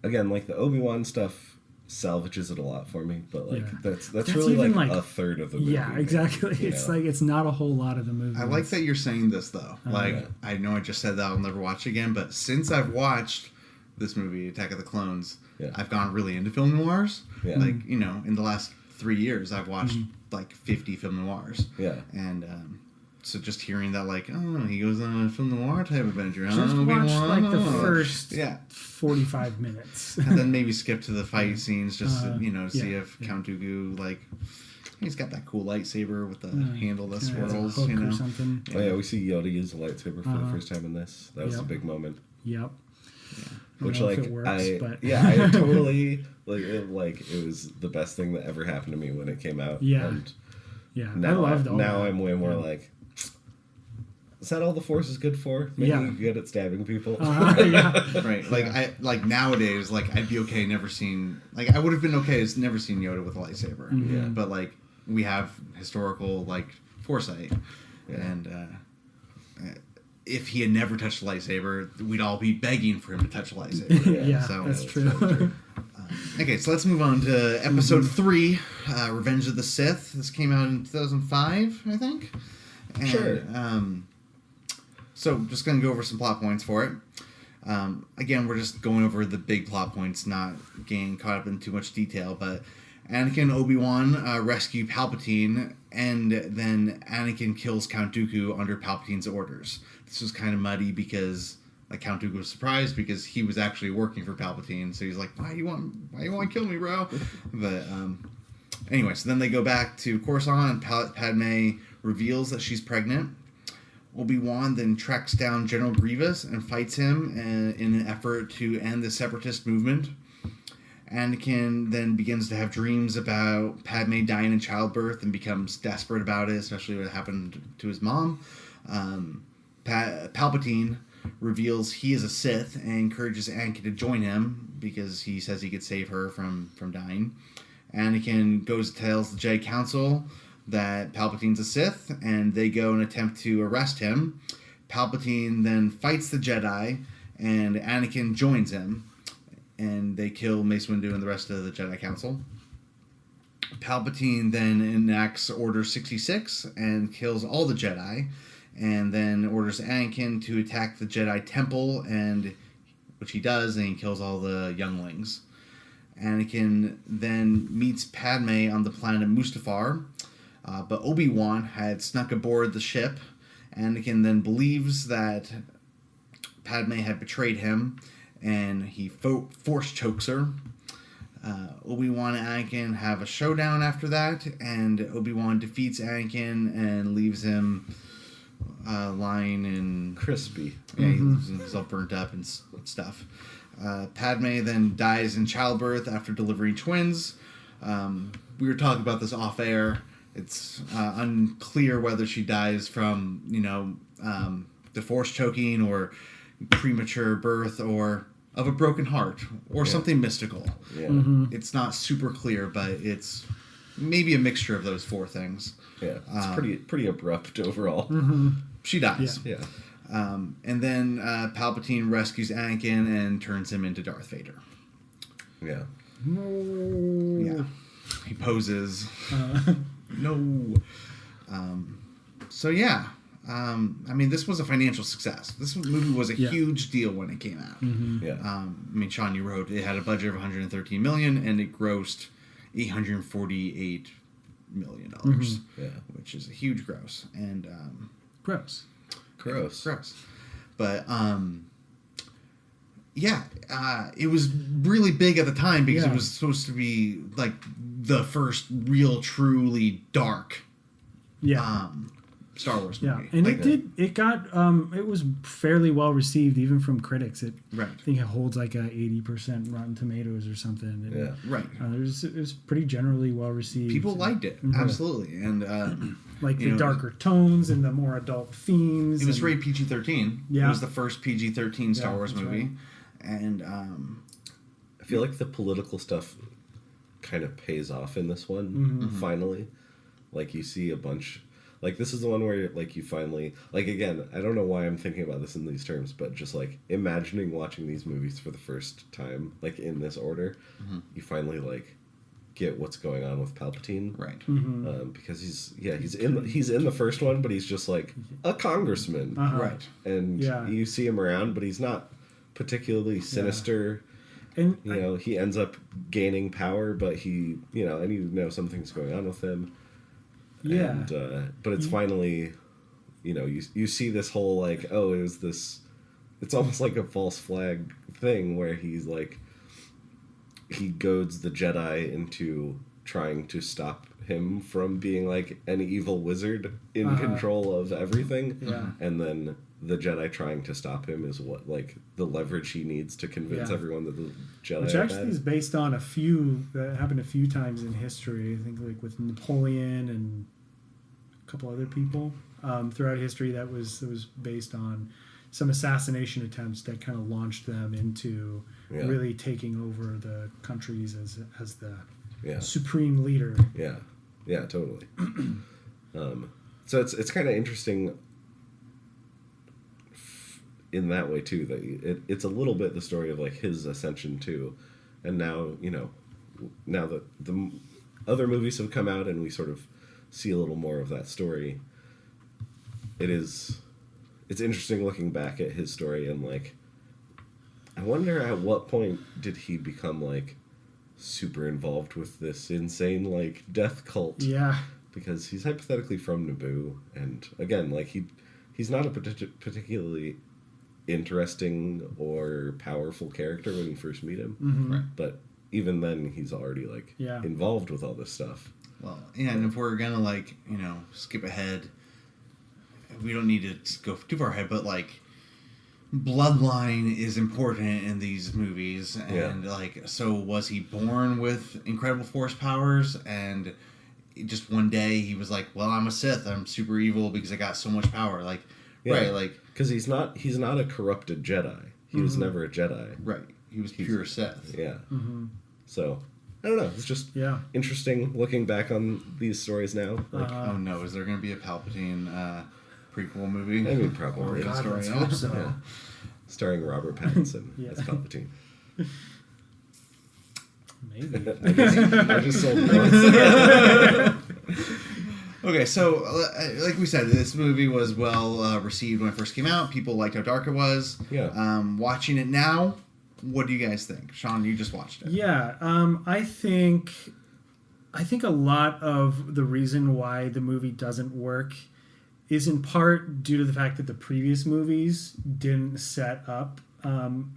[SPEAKER 4] again, like the Obi-Wan stuff salvages it a lot for me, but like that's really like a third of the movie.
[SPEAKER 3] Yeah, exactly. Maybe, it's like it's not a whole lot of the movie.
[SPEAKER 2] I like that you're saying this though. I know I just said that I'll never watch again, but since I've watched this movie, Attack of the Clones, I've gone really into film noirs.
[SPEAKER 4] Yeah.
[SPEAKER 2] Like, you know, in the last 3 years, I've watched like 50 film noirs.
[SPEAKER 4] Yeah.
[SPEAKER 2] And so just hearing that, like, oh, he goes on a film noir type adventure.
[SPEAKER 3] Just watch like the first 45 minutes.
[SPEAKER 2] And then maybe skip to the fight scenes just to, you know, see if Count Dooku, like, he's got that cool lightsaber with the handle that swirls, you know.
[SPEAKER 3] Or something.
[SPEAKER 4] Oh, yeah, we see Yoda use a lightsaber for the first time in this. That was a big moment.
[SPEAKER 3] Yep.
[SPEAKER 4] Which
[SPEAKER 3] know
[SPEAKER 4] like
[SPEAKER 3] if it works,
[SPEAKER 4] I
[SPEAKER 3] but
[SPEAKER 4] totally it was the best thing that ever happened to me when it came out.
[SPEAKER 3] Yeah.
[SPEAKER 4] And
[SPEAKER 3] yeah,
[SPEAKER 4] now
[SPEAKER 3] I loved all
[SPEAKER 4] now
[SPEAKER 3] that.
[SPEAKER 4] I'm way more like, is that all the Force is good for? Maybe
[SPEAKER 3] Yeah.
[SPEAKER 4] good at stabbing people.
[SPEAKER 3] Yeah.
[SPEAKER 2] Right. Like I like nowadays, like I'd be okay never seeing like I would have been okay as never seen Yoda with a lightsaber.
[SPEAKER 3] Mm-hmm.
[SPEAKER 4] Yeah.
[SPEAKER 2] But like we have historical like foresight,
[SPEAKER 4] Yeah.
[SPEAKER 2] and if he had never touched a lightsaber, we'd all be begging for him to touch a lightsaber.
[SPEAKER 3] Yeah,
[SPEAKER 2] So
[SPEAKER 3] that's
[SPEAKER 4] that's
[SPEAKER 3] true.
[SPEAKER 4] true.
[SPEAKER 2] Okay, so let's move on to episode 3, Revenge of the Sith. This came out in 2005, I think. And,
[SPEAKER 4] Sure.
[SPEAKER 2] So just going to go over some plot points for it. Again, we're just going over the big plot points, not getting caught up in too much detail. But Anakin and Obi-Wan rescue Palpatine, and then Anakin kills Count Dooku under Palpatine's orders. This was kind of muddy because like Count Dooku was surprised because he was actually working for Palpatine. So he's like, why you want to kill me, bro? But anyway, so then they go back to Coruscant, and Padme reveals that she's pregnant. Obi-Wan then tracks down General Grievous and fights him in an effort to end the Separatist movement. Anakin then begins to have dreams about Padme dying in childbirth and becomes desperate about it, especially what happened to his mom. Palpatine reveals he is a Sith and encourages Anakin to join him because he says he could save her from dying. Anakin goes and tells the Jedi Council that Palpatine's a Sith, and they go and attempt to arrest him. Palpatine then fights the Jedi, and Anakin joins him, and they kill Mace Windu and the rest of the Jedi Council. Palpatine then enacts Order 66 and kills all the Jedi, and then orders Anakin to attack the Jedi Temple, which he does, and he kills all the younglings. Anakin then meets Padme on the planet Mustafar, but Obi-Wan had snuck aboard the ship. Anakin then believes that Padme had betrayed him, and he force chokes her. Obi-Wan and Anakin have a showdown after that, and Obi-Wan defeats Anakin and leaves him lying in...
[SPEAKER 4] Crispy.
[SPEAKER 2] Yeah, he's all burnt up and stuff. Padme then dies in childbirth after delivering twins. We were talking about this off air. It's unclear whether she dies from, the force choking or premature birth or of a broken heart or something mystical.
[SPEAKER 4] Yeah.
[SPEAKER 3] Mm-hmm.
[SPEAKER 2] It's not super clear, but it's maybe a mixture of those 4 things.
[SPEAKER 4] Yeah. It's pretty abrupt overall.
[SPEAKER 3] Mm-hmm.
[SPEAKER 2] She dies.
[SPEAKER 4] Yeah.
[SPEAKER 2] And then Palpatine rescues Anakin and turns him into Darth Vader.
[SPEAKER 4] Yeah.
[SPEAKER 2] Yeah. He poses. No. So yeah. This was a financial success. This movie was a huge deal when it came out.
[SPEAKER 3] Mm-hmm.
[SPEAKER 4] Yeah.
[SPEAKER 2] Sean, you wrote it had a budget of 113 million and it grossed 848 million dollars,
[SPEAKER 4] Yeah.
[SPEAKER 2] which is a huge gross. And
[SPEAKER 3] Gross.
[SPEAKER 4] Gross.
[SPEAKER 2] But it was really big at the time because it was supposed to be like the first real truly dark Star Wars movie.
[SPEAKER 3] And
[SPEAKER 2] like
[SPEAKER 3] it was fairly well received even from critics.
[SPEAKER 2] Right.
[SPEAKER 3] I think it holds like a 80% Rotten Tomatoes or something. And,
[SPEAKER 4] Yeah.
[SPEAKER 2] Right.
[SPEAKER 3] it was pretty generally well received.
[SPEAKER 2] People liked it. Absolutely. And
[SPEAKER 3] like the darker tones and the more adult themes.
[SPEAKER 2] it was rated PG-13.
[SPEAKER 3] Yeah.
[SPEAKER 2] It was the first PG-13 Star Wars
[SPEAKER 3] that's
[SPEAKER 2] movie.
[SPEAKER 3] right.
[SPEAKER 2] And
[SPEAKER 4] I feel like the political stuff kind of pays off in this one,
[SPEAKER 3] Mm-hmm.
[SPEAKER 4] finally. Like, you see a bunch... Like, this is the one where, like, you finally... Like, again, I don't know why I'm thinking about this in these terms, but just, like, imagining watching these movies for the first time, like, in this order, you finally, like, get what's going on with Palpatine.
[SPEAKER 2] right.
[SPEAKER 3] Mm-hmm.
[SPEAKER 4] Because he's in the first one, but he's just, like, a congressman.
[SPEAKER 3] Uh-huh.
[SPEAKER 2] Right.
[SPEAKER 4] And you see him around, but he's not particularly sinister.
[SPEAKER 3] And
[SPEAKER 4] He ends up gaining power, but he, and you know something's going on with him.
[SPEAKER 3] Yeah.
[SPEAKER 4] And, but it's finally, you see this whole, like, oh, it was this, it's almost like a false flag thing where he's like, he goads the Jedi into trying to stop him from being like an evil wizard in control of everything.
[SPEAKER 3] Yeah.
[SPEAKER 4] And then the Jedi trying to stop him is what, like, the leverage he needs to convince everyone that the Jedi
[SPEAKER 3] Which actually is based on a few that happened a few times in history. I think like with Napoleon and a couple other people throughout history that was based on some assassination attempts that kind of launched them into really taking over the countries as the supreme leader.
[SPEAKER 4] Yeah, totally. So it's kind of interesting in that way too, that it's a little bit the story of like his ascension too, and now now that the other movies have come out and we sort of see a little more of that story, it's interesting looking back at his story and like I wonder at what point did he become like super involved with this insane like death cult. Because he's hypothetically from Naboo, and again, like he's not a particularly interesting or powerful character when you first meet him,
[SPEAKER 2] Right.
[SPEAKER 4] but even then he's already like involved with all this stuff.
[SPEAKER 2] Well, yeah, and if we're gonna like skip ahead, we don't need to go too far ahead, but like bloodline is important in these movies, and like, so was he born with incredible force powers, and just one day he was like, well, I'm a Sith, I'm super evil because I got so much power, like right, like
[SPEAKER 4] because he's not a corrupted Jedi. He was never a Jedi.
[SPEAKER 2] Right, he was pure Sith.
[SPEAKER 4] So I don't know, it's just interesting looking back on these stories now. Like,
[SPEAKER 2] oh no, is there going to be a Palpatine prequel movie?
[SPEAKER 4] I mean, probably.
[SPEAKER 3] Let's hope so.
[SPEAKER 4] Starring Robert Pattinson as Palpatine.
[SPEAKER 3] Maybe.
[SPEAKER 4] I just sold it.
[SPEAKER 2] Okay, so like we said, this movie was well received when it first came out. People liked how dark it was. Watching it now, what do you guys think? Sean, you just watched it.
[SPEAKER 3] I think a lot of the reason why the movie doesn't work is in part due to the fact that the previous movies didn't set up.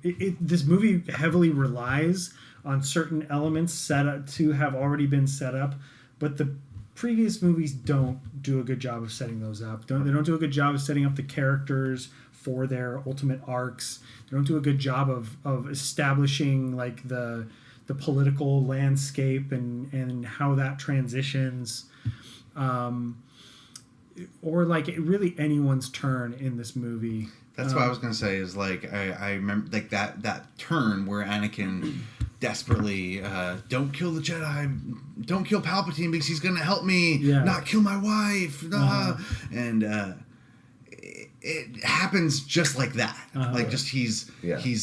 [SPEAKER 3] This movie heavily relies on certain elements set up to have already been set up, but the previous movies don't do a good job of setting those up. They don't do a good job of setting up the characters for their ultimate arcs. They don't do a good job of establishing like the political landscape and how that transitions, or like really anyone's turn in this movie.
[SPEAKER 2] That's what I was gonna say. Is like I remember like that turn where Anakin desperately don't kill the Jedi, don't kill Palpatine because he's gonna help me not kill my wife, and it happens just like that. Like just he's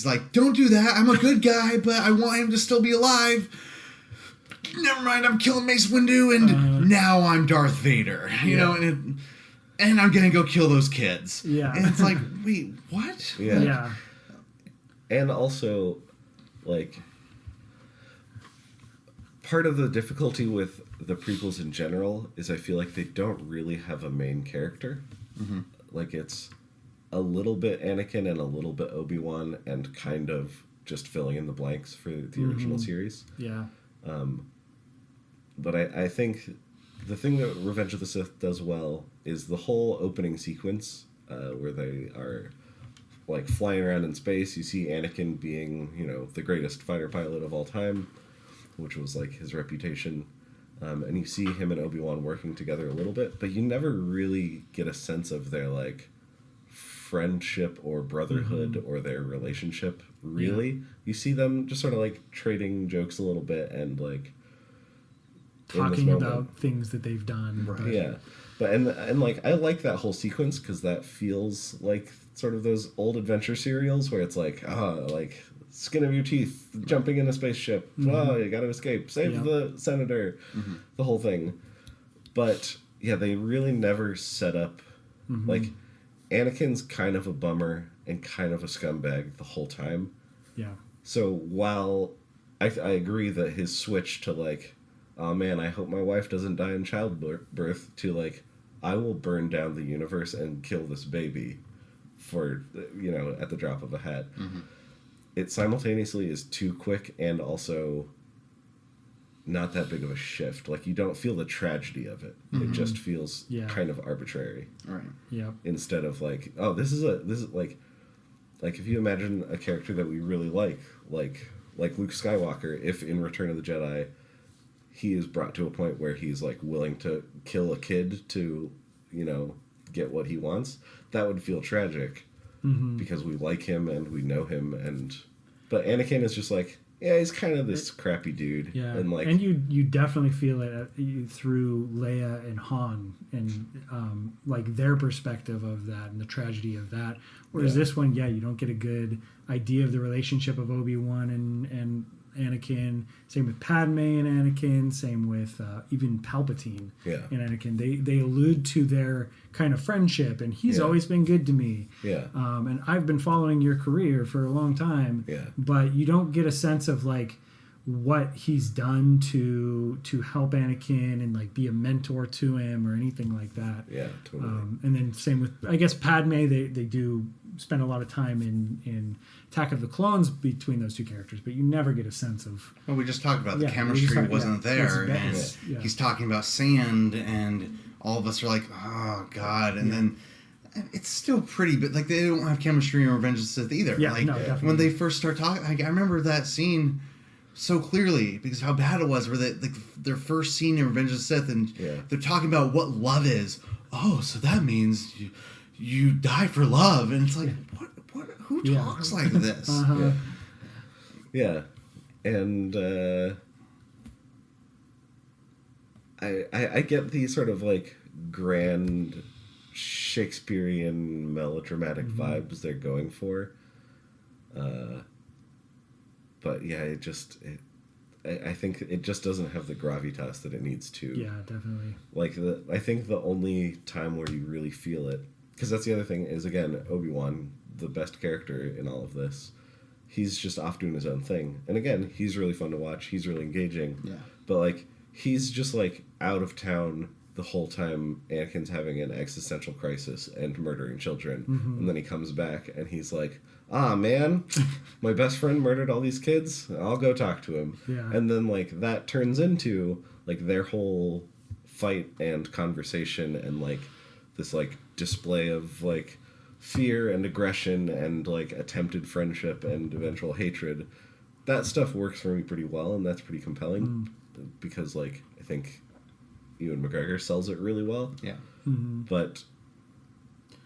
[SPEAKER 2] like, don't do that. I'm a good guy, but I want him to still be alive. Never mind, I'm killing Mace Windu, and now I'm Darth Vader. You know, and I'm gonna go kill those kids. And it's like, wait, what?
[SPEAKER 4] And also, like, part of the difficulty with the prequels in general is I feel like they don't really have a main character. Like, it's a little bit Anakin and a little bit Obi-Wan and kind of just filling in the blanks for the original series. But I think the thing that Revenge of the Sith does well is the whole opening sequence where they are like flying around in space. You see Anakin being, the greatest fighter pilot of all time, which was like his reputation. And you see him and Obi-Wan working together a little bit, but you never really get a sense of their like friendship or brotherhood or their relationship, really. You see them just sort of like trading jokes a little bit and like
[SPEAKER 3] talking about things that they've done.
[SPEAKER 4] But and like I like that whole sequence because that feels like sort of those old adventure serials where it's like like skin of your teeth, jumping in a spaceship, you gotta escape, save the senator, the whole thing. But they really never set up like Anakin's kind of a bummer and kind of a scumbag the whole time. So while I agree that his switch to like, oh man, I hope my wife doesn't die in childbirth, to like, I will burn down the universe and kill this baby for, at the drop of a hat. It simultaneously is too quick and also not that big of a shift. Like, you don't feel the tragedy of it. It just feels kind of arbitrary.
[SPEAKER 2] Right.
[SPEAKER 3] Yeah.
[SPEAKER 4] Instead of like, oh, this is like if you imagine a character that we really like Luke Skywalker, if in Return of the Jedi he is brought to a point where he's like willing to kill a kid to, get what he wants, that would feel tragic because we like him and we know him, but Anakin is just like, yeah, he's kind of this crappy dude.
[SPEAKER 3] Yeah,
[SPEAKER 4] and
[SPEAKER 3] you definitely feel it through Leia and Han, and like their perspective of that and the tragedy of that. Whereas this one, you don't get a good idea of the relationship of Obi-Wan and Anakin. Same with Padme and Anakin. Same with even Palpatine and Anakin. They allude to their kind of friendship, and he's always been good to me.
[SPEAKER 4] Yeah.
[SPEAKER 3] And I've been following your career for a long time.
[SPEAKER 4] Yeah.
[SPEAKER 3] But you don't get a sense of like what he's done to help Anakin and like be a mentor to him or anything like that.
[SPEAKER 4] Yeah, totally.
[SPEAKER 3] And then same with, I guess, Padme. They do spend a lot of time in Attack of the Clones between those two characters, but you never get a sense of.
[SPEAKER 2] Well, we just talked about the chemistry wasn't there, and he's talking about sand, and all of us are like, oh God, and then it's still pretty, but like they don't have chemistry in Revenge of the Sith either.
[SPEAKER 3] Yeah,
[SPEAKER 2] like
[SPEAKER 3] definitely.
[SPEAKER 2] when they first start talking, I remember that scene so clearly because how bad it was. Where they like their first scene in Revenge of the Sith, and they're talking about what love is. Oh, so that means you die for love, and it's like what who talks like this?
[SPEAKER 4] Yeah, and I get these sort of like grand Shakespearean melodramatic vibes they're going for, but I think it just doesn't have the gravitas that it needs to.
[SPEAKER 3] Yeah, definitely.
[SPEAKER 4] Like I think the only time where you really feel it, because that's the other thing, is again Obi-Wan, the best character in all of this. He's just off doing his own thing, and again, he's really fun to watch. He's really engaging.
[SPEAKER 2] Yeah.
[SPEAKER 4] But like he's just like out of town the whole time Anakin's having an existential crisis and murdering children, and then he comes back and he's like, ah, man, my best friend murdered all these kids. I'll go talk to him.
[SPEAKER 3] Yeah.
[SPEAKER 4] And then like that turns into like their whole fight and conversation and like this like display of like fear and aggression and like attempted friendship and eventual hatred. That stuff works for me pretty well, and that's pretty compelling because like I think Ewan McGregor sells it really well.
[SPEAKER 2] Yeah.
[SPEAKER 4] But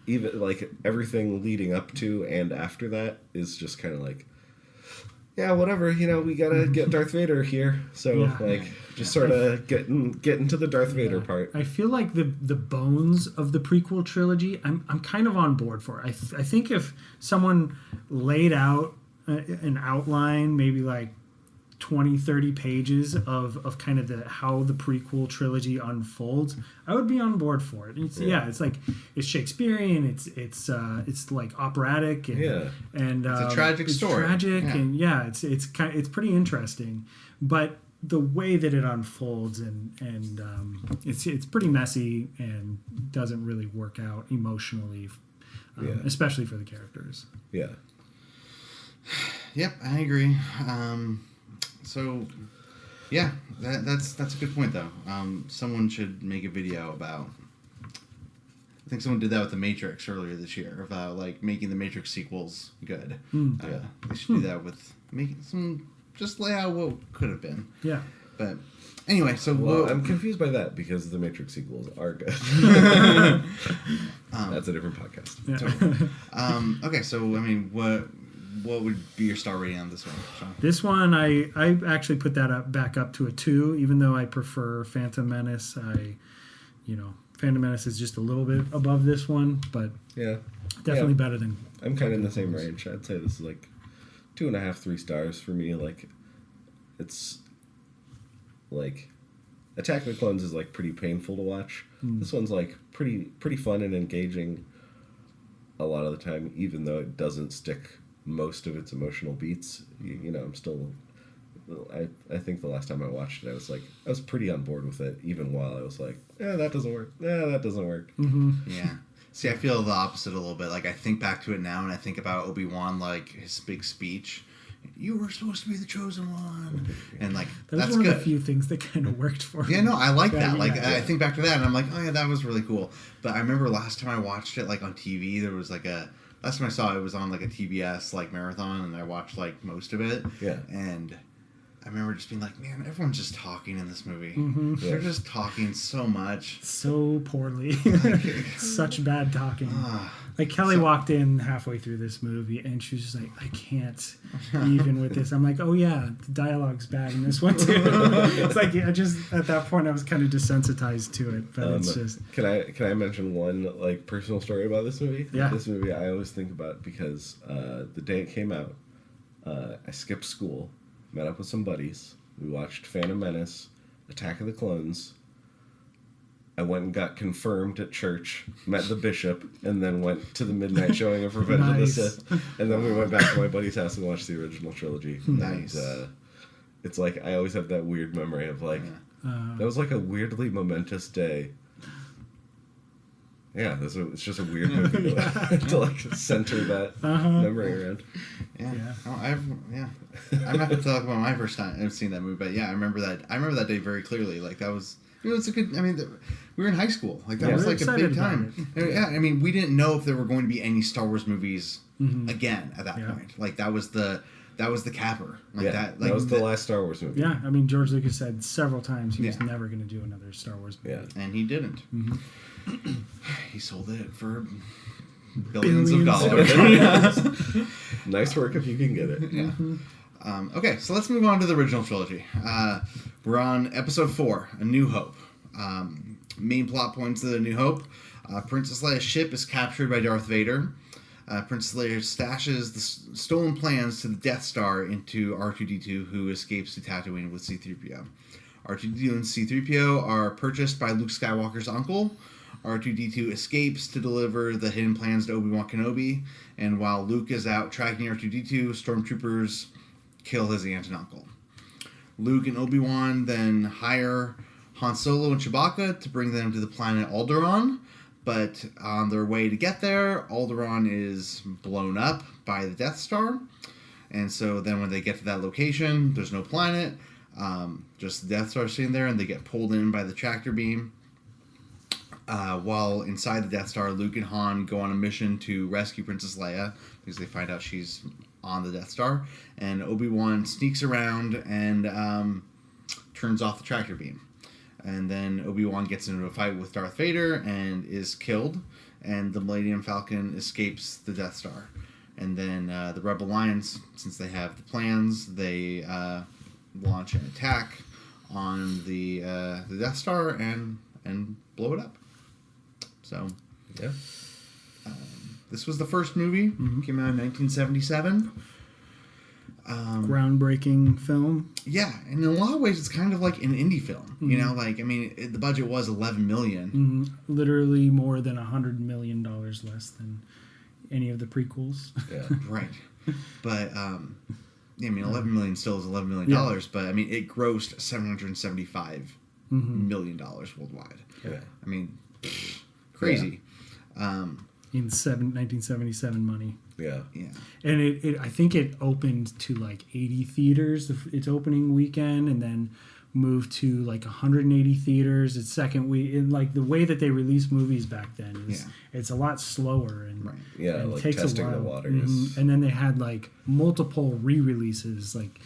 [SPEAKER 4] even like everything leading up to and after that is just kind of like, yeah, whatever, we gotta get Darth Vader here, so sort of get into the Darth Vader part.
[SPEAKER 3] I feel like the bones of the prequel trilogy, I'm kind of on board for. I think if someone laid out an outline, maybe like 20, 30 pages of kind of how the prequel trilogy unfolds, I would be on board for it. It's like it's Shakespearean, it's like operatic, and
[SPEAKER 2] it's a tragic story.
[SPEAKER 3] Tragic, and it's pretty interesting, but the way that it unfolds and it's pretty messy and doesn't really work out emotionally, especially for the characters.
[SPEAKER 4] Yeah.
[SPEAKER 2] Yep, I agree. So, yeah, that's a good point, though. Someone should make a video about... I think someone did that with The Matrix earlier this year, about, like, making the Matrix sequels good. They should do that with making some... Just lay out what could have been.
[SPEAKER 3] Yeah.
[SPEAKER 2] But, anyway, so...
[SPEAKER 4] Well, I'm confused by that, because the Matrix sequels are good. That's a different podcast.
[SPEAKER 3] Yeah.
[SPEAKER 2] Totally. Okay, so, I mean, what would be your star rating on this one, Sean?
[SPEAKER 3] This one, I actually put that back up to a 2, even though I prefer Phantom Menace. Phantom Menace is just a little bit above this one, but definitely better than...
[SPEAKER 4] I'm kind of in the same range. I'd say this is like 2.5, 3 stars for me. Like, it's like Attack of the Clones is like pretty painful to watch. This one's like pretty fun and engaging a lot of the time, even though it doesn't stick most of its emotional beats. I'm still... I think the last time I watched it, I was pretty on board with it, even while I was like, that doesn't work. That doesn't work.
[SPEAKER 2] Yeah. See, I feel the opposite a little bit. Like, I think back to it now, and I think about Obi-Wan, like, his big speech,
[SPEAKER 1] You were supposed to be the chosen one, and like
[SPEAKER 3] That's
[SPEAKER 1] that's
[SPEAKER 3] one
[SPEAKER 1] good.
[SPEAKER 3] of the few things that kind of worked for me.
[SPEAKER 1] Yeah, no, I like that. Like,
[SPEAKER 3] yeah.
[SPEAKER 1] I think back to that, and I'm like, oh yeah, that was really cool. But I remember last time I watched it, like on TV, there was like last time I saw it was on like a TBS like marathon, and I watched like most of it.
[SPEAKER 4] Yeah.
[SPEAKER 1] And I remember just being like, man, everyone's just talking in this movie.
[SPEAKER 3] Mm-hmm.
[SPEAKER 1] They're just talking so much.
[SPEAKER 3] So poorly. Such bad talking.
[SPEAKER 1] Ah.
[SPEAKER 3] Like Kelly walked in halfway through this movie and she was just like, I can't even with this. I'm like, oh yeah, the dialogue's bad in this one too. It's like, yeah, just at that point I was kind of desensitized to it, but it's just.
[SPEAKER 4] Can I mention one like personal story about this movie?
[SPEAKER 3] Yeah.
[SPEAKER 4] This movie I always think about because the day it came out, I skipped school, met up with some buddies. We watched Phantom Menace, Attack of the Clones. I went and got confirmed at church, met the bishop, and then went to the midnight showing of Revenge of the
[SPEAKER 3] Nice.
[SPEAKER 4] Sith. And then we went back to my buddy's house and watched the original trilogy.
[SPEAKER 1] Nice.
[SPEAKER 4] And, it's like I always have that weird memory of like that was like a weirdly momentous day. Yeah, it's just a weird movie to like center that memory around.
[SPEAKER 1] Yeah.
[SPEAKER 3] Yeah.
[SPEAKER 1] Oh, I'm not gonna talk about my first time I've seen that movie, but yeah, I remember that day very clearly. Like that was. It's a good. I mean, we were in high school. Like that was
[SPEAKER 3] we're
[SPEAKER 1] like a
[SPEAKER 3] excited
[SPEAKER 1] big
[SPEAKER 3] about
[SPEAKER 1] time. Yeah, I mean, we didn't know if there were going to be any Star Wars movies again at that
[SPEAKER 3] Yeah.
[SPEAKER 1] point. Like that was the capper. Like
[SPEAKER 4] Yeah,
[SPEAKER 1] that. Like
[SPEAKER 4] that was the last Star Wars movie.
[SPEAKER 3] Yeah, I mean, George Lucas said several times he was
[SPEAKER 1] Yeah.
[SPEAKER 3] never going to do another Star Wars movie.
[SPEAKER 4] Yeah.
[SPEAKER 1] and he didn't. He sold it for billions of dollars.
[SPEAKER 4] Nice work if you can get it.
[SPEAKER 1] Yeah. Okay, so let's move on to the original trilogy. We're on episode 4, A New Hope. Main plot points of A New Hope. Princess Leia's ship is captured by Darth Vader. Princess Leia stashes the stolen plans to the Death Star into R2-D2, who escapes to Tatooine with C-3PO. R2-D2 and C-3PO are purchased by Luke Skywalker's uncle. R2-D2 escapes to deliver the hidden plans to Obi-Wan Kenobi, and while Luke is out tracking R2-D2, stormtroopers kill his aunt and uncle. Luke and Obi-Wan then hire Han Solo and Chewbacca to bring them to the planet Alderaan, but on their way to get there, Alderaan is blown up by the Death Star, and so then when they get to that location, there's no planet, just the Death Star sitting there, and they get pulled in by the tractor beam. While inside the Death Star, Luke and Han go on a mission to rescue Princess Leia because they find out she's on the Death Star, and Obi-Wan sneaks around and turns off the tractor beam. And then Obi-Wan gets into a fight with Darth Vader and is killed, and the Millennium Falcon escapes the Death Star. And then the Rebel Alliance, since they have the plans, they launch an attack on the Death Star and blow it up. So,
[SPEAKER 4] Yeah.
[SPEAKER 1] this was the first movie. Came out in 1977.
[SPEAKER 3] Groundbreaking film.
[SPEAKER 1] Yeah, and in a lot of ways, it's kind of like an indie film. You know, like I mean, the budget was $11 million.
[SPEAKER 3] Literally more than $100 million less than any of the prequels.
[SPEAKER 4] Yeah.
[SPEAKER 1] Right. But yeah, I mean, $11 million still is $11 million. But I mean, it grossed $775 million worldwide.
[SPEAKER 4] Yeah.
[SPEAKER 1] I mean, crazy.
[SPEAKER 3] In 1977 money.
[SPEAKER 4] Yeah.
[SPEAKER 1] Yeah.
[SPEAKER 3] And it I think it opened to like 80 theaters its opening weekend, and then moved to like 180 theaters its second week. And like the way that they released movies back then is it's a lot slower and
[SPEAKER 1] Right.
[SPEAKER 4] Yeah,
[SPEAKER 3] and
[SPEAKER 4] like
[SPEAKER 3] takes a
[SPEAKER 4] testing
[SPEAKER 3] while.
[SPEAKER 4] the waters.
[SPEAKER 3] And then they had like multiple re-releases like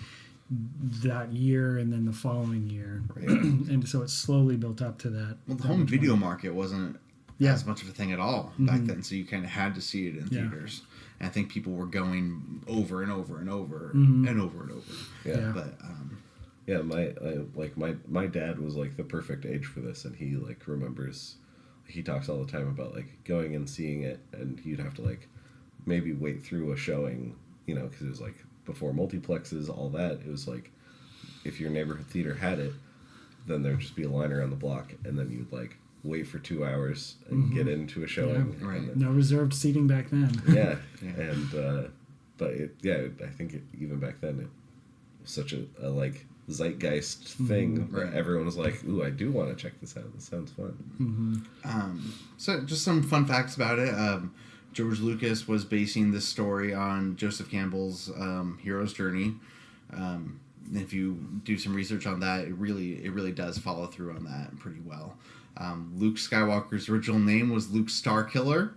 [SPEAKER 3] that year and then the following year.
[SPEAKER 1] Right.
[SPEAKER 3] And so it slowly built up to that.
[SPEAKER 1] Well, the
[SPEAKER 3] that
[SPEAKER 1] home
[SPEAKER 3] much
[SPEAKER 1] video
[SPEAKER 3] money.
[SPEAKER 1] market wasn't
[SPEAKER 3] Yeah.
[SPEAKER 1] as much of a thing at all back then, so you kind of had to see it in
[SPEAKER 3] Yeah.
[SPEAKER 1] theaters. And I think people were going over and over and over and over and over.
[SPEAKER 4] Yeah.
[SPEAKER 1] But
[SPEAKER 4] Yeah, my dad was like the perfect age for this, and he like remembers. He talks all the time about like going and seeing it, and he'd have to like maybe wait through a showing, you know, because it was like before multiplexes, all that. It was like if your neighborhood theater had it, then there'd just be a line around the block, and then you'd like wait for 2 hours and get into a showing.
[SPEAKER 1] Yeah, right.
[SPEAKER 4] And then,
[SPEAKER 3] No reserved seating back then.
[SPEAKER 4] yeah,
[SPEAKER 1] Yeah.
[SPEAKER 4] and but I think even back then it was such a like zeitgeist thing that
[SPEAKER 1] Right.
[SPEAKER 4] everyone was like, "Ooh, I do want to check this out. This sounds fun."
[SPEAKER 1] so just some fun facts about it. George Lucas was basing this story on Joseph Campbell's hero's journey. If you do some research on that, it really does follow through on that pretty well. Luke Skywalker's original name was Luke Starkiller.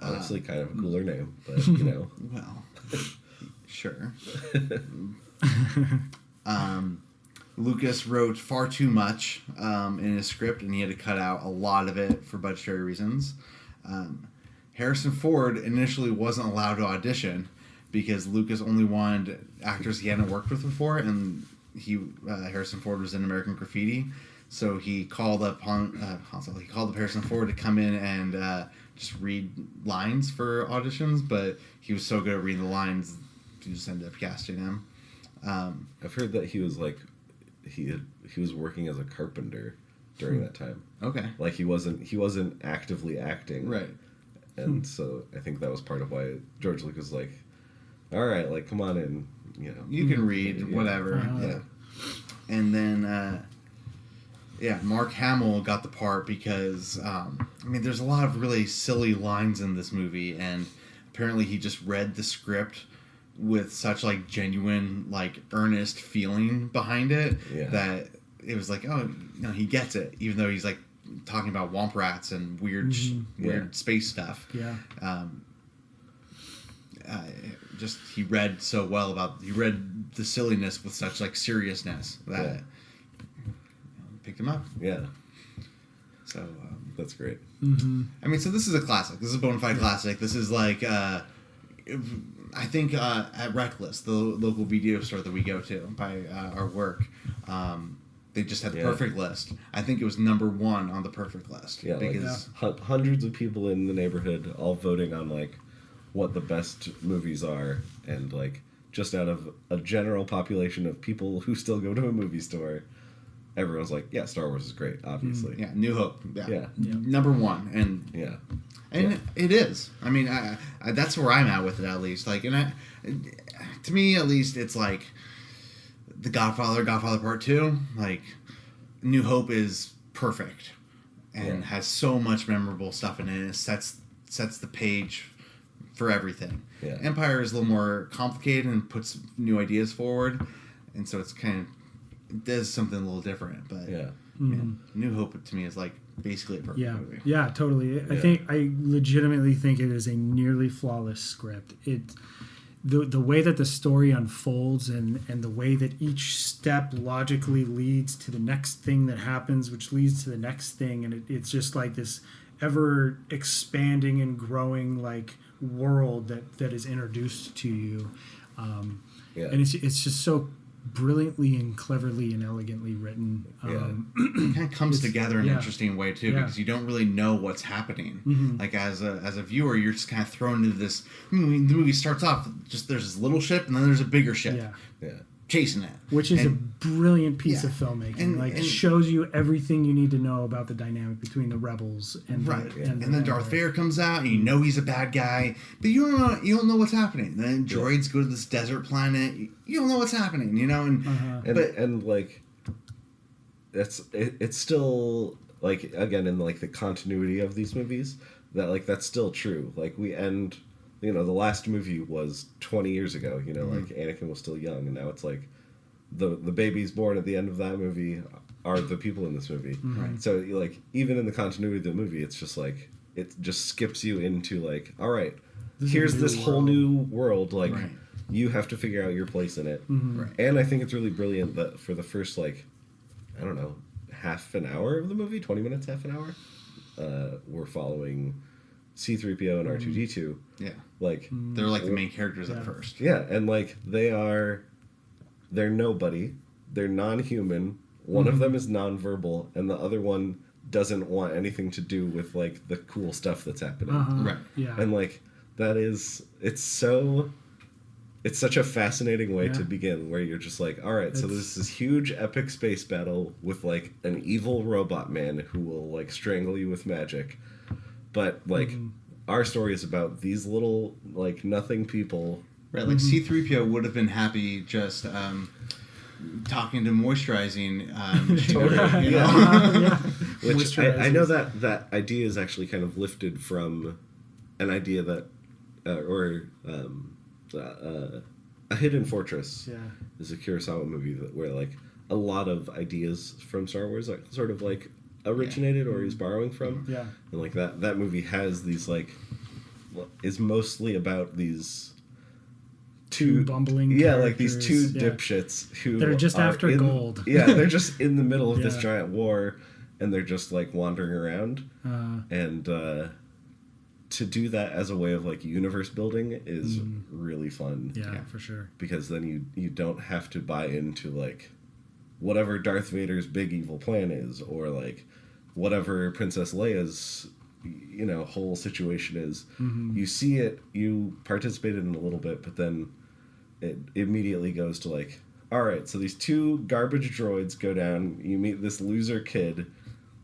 [SPEAKER 4] Honestly, kind of a cooler name, but you know.
[SPEAKER 1] Well, sure. Lucas wrote far too much in his script, and he had to cut out a lot of it for budgetary reasons. Harrison Ford initially wasn't allowed to audition because Lucas only wanted actors he hadn't worked with before, and Harrison Ford was in American Graffiti, so he called up Harrison Ford to come in and just read lines for auditions, but he was so good at reading the lines, he just ended up casting him.
[SPEAKER 4] I've heard that he was like, he was working as a carpenter during that time.
[SPEAKER 1] Okay.
[SPEAKER 4] Like he wasn't actively acting.
[SPEAKER 1] Right.
[SPEAKER 4] And so I think that was part of why George Lucas was like, all right, like come on in, you know.
[SPEAKER 1] You can read whatever.
[SPEAKER 4] Yeah.
[SPEAKER 1] And then Mark Hamill got the part because there's a lot of really silly lines in this movie, and apparently he just read the script with such like genuine, like earnest feeling behind it that it was like, oh, he gets it, even though he's like talking about womp rats and weird space stuff.
[SPEAKER 3] Yeah.
[SPEAKER 1] He read so well he read the silliness with such like seriousness that picked him up.
[SPEAKER 4] Yeah.
[SPEAKER 1] So
[SPEAKER 4] that's great.
[SPEAKER 3] Mm-hmm.
[SPEAKER 1] So this is a classic. This is a bona fide classic. This is like I think at Reckless, the local video store that we go to by our work, they just had the perfect list. I think it was number 1 on the perfect list.
[SPEAKER 4] Yeah, because hundreds of people in the neighborhood all voting on like what the best movies are, and like just out of a general population of people who still go to a movie store, everyone's like, yeah, Star Wars is great, obviously.
[SPEAKER 1] Yeah, New Hope. Yeah.
[SPEAKER 3] Yeah.
[SPEAKER 1] Number 1, and it is. I that's where I'm at with it, at least. Like, to me, at least, it's like The Godfather Part 2. Like, New Hope is perfect and has so much memorable stuff in it. It sets the page for everything.
[SPEAKER 4] Yeah.
[SPEAKER 1] Empire is a little more complicated and puts new ideas forward, and so it's kind of it does something a little different. But New Hope to me is like basically a perfect movie.
[SPEAKER 3] Yeah, totally. I legitimately think it is a nearly flawless script. The way that the story unfolds and the way that each step logically leads to the next thing that happens, which leads to the next thing, and it's just like this ever expanding and growing like world that is introduced to you, and it's just so brilliantly and cleverly and elegantly written.
[SPEAKER 1] It kind of comes together in an interesting way too, because you don't really know what's happening. Like as a viewer, you're just kind of thrown into this. The movie starts off just there's this little ship, and then there's a bigger ship chasing it,
[SPEAKER 3] which is a brilliant piece of filmmaking. And shows you everything you need to know about the dynamic between the rebels and
[SPEAKER 1] and then Darth Vader comes out, and you know he's a bad guy, but you don't know what's happening. Then droids go to this desert planet, you don't know what's happening,
[SPEAKER 4] and like it's still like, again, in like the continuity of these movies, that like that's still true. Like we end. The last movie was 20 years ago, like Anakin was still young, and now it's like the babies born at the end of that movie are the people in this movie.
[SPEAKER 1] Right.
[SPEAKER 4] So like even in the continuity of the movie, it's just like it just skips you into like, all right, here's this whole new world, like you have to figure out your place in it. And I think it's really brilliant that for the first like, I don't know, half an hour of the movie, 20 minutes, half an hour, we're following C-3PO and R2-D2.
[SPEAKER 1] Yeah.
[SPEAKER 4] Like
[SPEAKER 1] they're like the main characters at first.
[SPEAKER 4] Yeah, and like they're nobody. They're non-human. One of them is non-verbal, and the other one doesn't want anything to do with like the cool stuff that's happening.
[SPEAKER 1] Right.
[SPEAKER 3] Yeah.
[SPEAKER 4] And like it's such a fascinating way to begin, where you're just like, all right, so there's this huge epic space battle with like an evil robot man who will like strangle you with magic. But like our story is about these little like nothing people.
[SPEAKER 1] Right, like C-3PO would have been happy just talking to moisturizing
[SPEAKER 4] Which I know that idea is actually kind of lifted from an idea that, A Hidden Fortress is a Kurosawa movie where like a lot of ideas from Star Wars like sort of like originated or he's borrowing from.
[SPEAKER 3] Yeah.
[SPEAKER 4] And like that movie has these like is mostly about these two
[SPEAKER 3] bumbling
[SPEAKER 4] like these two
[SPEAKER 3] characters,
[SPEAKER 4] dipshits who
[SPEAKER 3] they're just after gold.
[SPEAKER 4] They're just in the middle of this giant war and they're just like wandering around. And to do that as a way of like universe building is really fun.
[SPEAKER 3] Yeah, for sure.
[SPEAKER 4] Because then you don't have to buy into like whatever Darth Vader's big evil plan is, or like whatever Princess Leia's whole situation is. You see it, you participate in it a little bit, but then it immediately goes to like, all right, so these two garbage droids go down, you meet this loser kid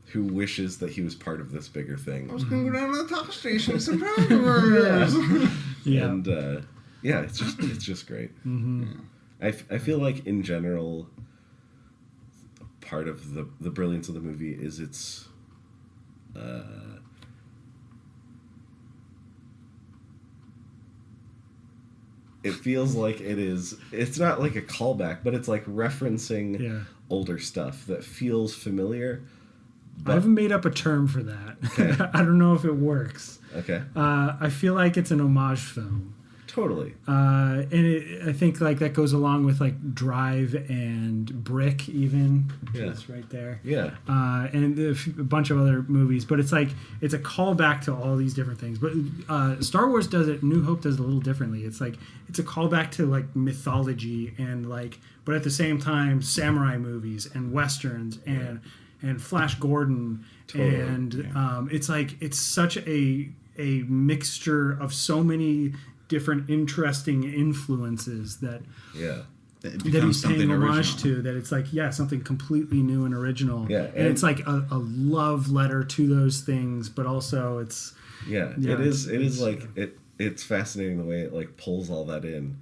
[SPEAKER 4] who wishes that he was part of this bigger thing.
[SPEAKER 2] I was going to go down to the top station and some hamburgers.
[SPEAKER 4] And it's just great. I feel like in general, part of the brilliance of the movie is its it feels like it's not like a callback, but it's like referencing older stuff that feels familiar.
[SPEAKER 3] I've made up a term for that.
[SPEAKER 4] Okay.
[SPEAKER 3] I don't know if it works.
[SPEAKER 4] Okay.
[SPEAKER 3] I feel like it's an homage film.
[SPEAKER 4] Totally.
[SPEAKER 3] And I think like that goes along with like Drive and Brick even. It's right there.
[SPEAKER 4] Yeah.
[SPEAKER 3] And a bunch of other movies. But it's like, it's a callback to all these different things. But Star Wars does it, New Hope does it a little differently. It's like, it's a callback to like mythology and like, but at the same time, samurai movies and Westerns and Flash Gordon. Totally. And it's like, it's such a mixture of so many different interesting influences that he's paying homage to, that it's like something completely new and original, and it's like a love letter to those things, but also it's it's fascinating the way it like pulls all that in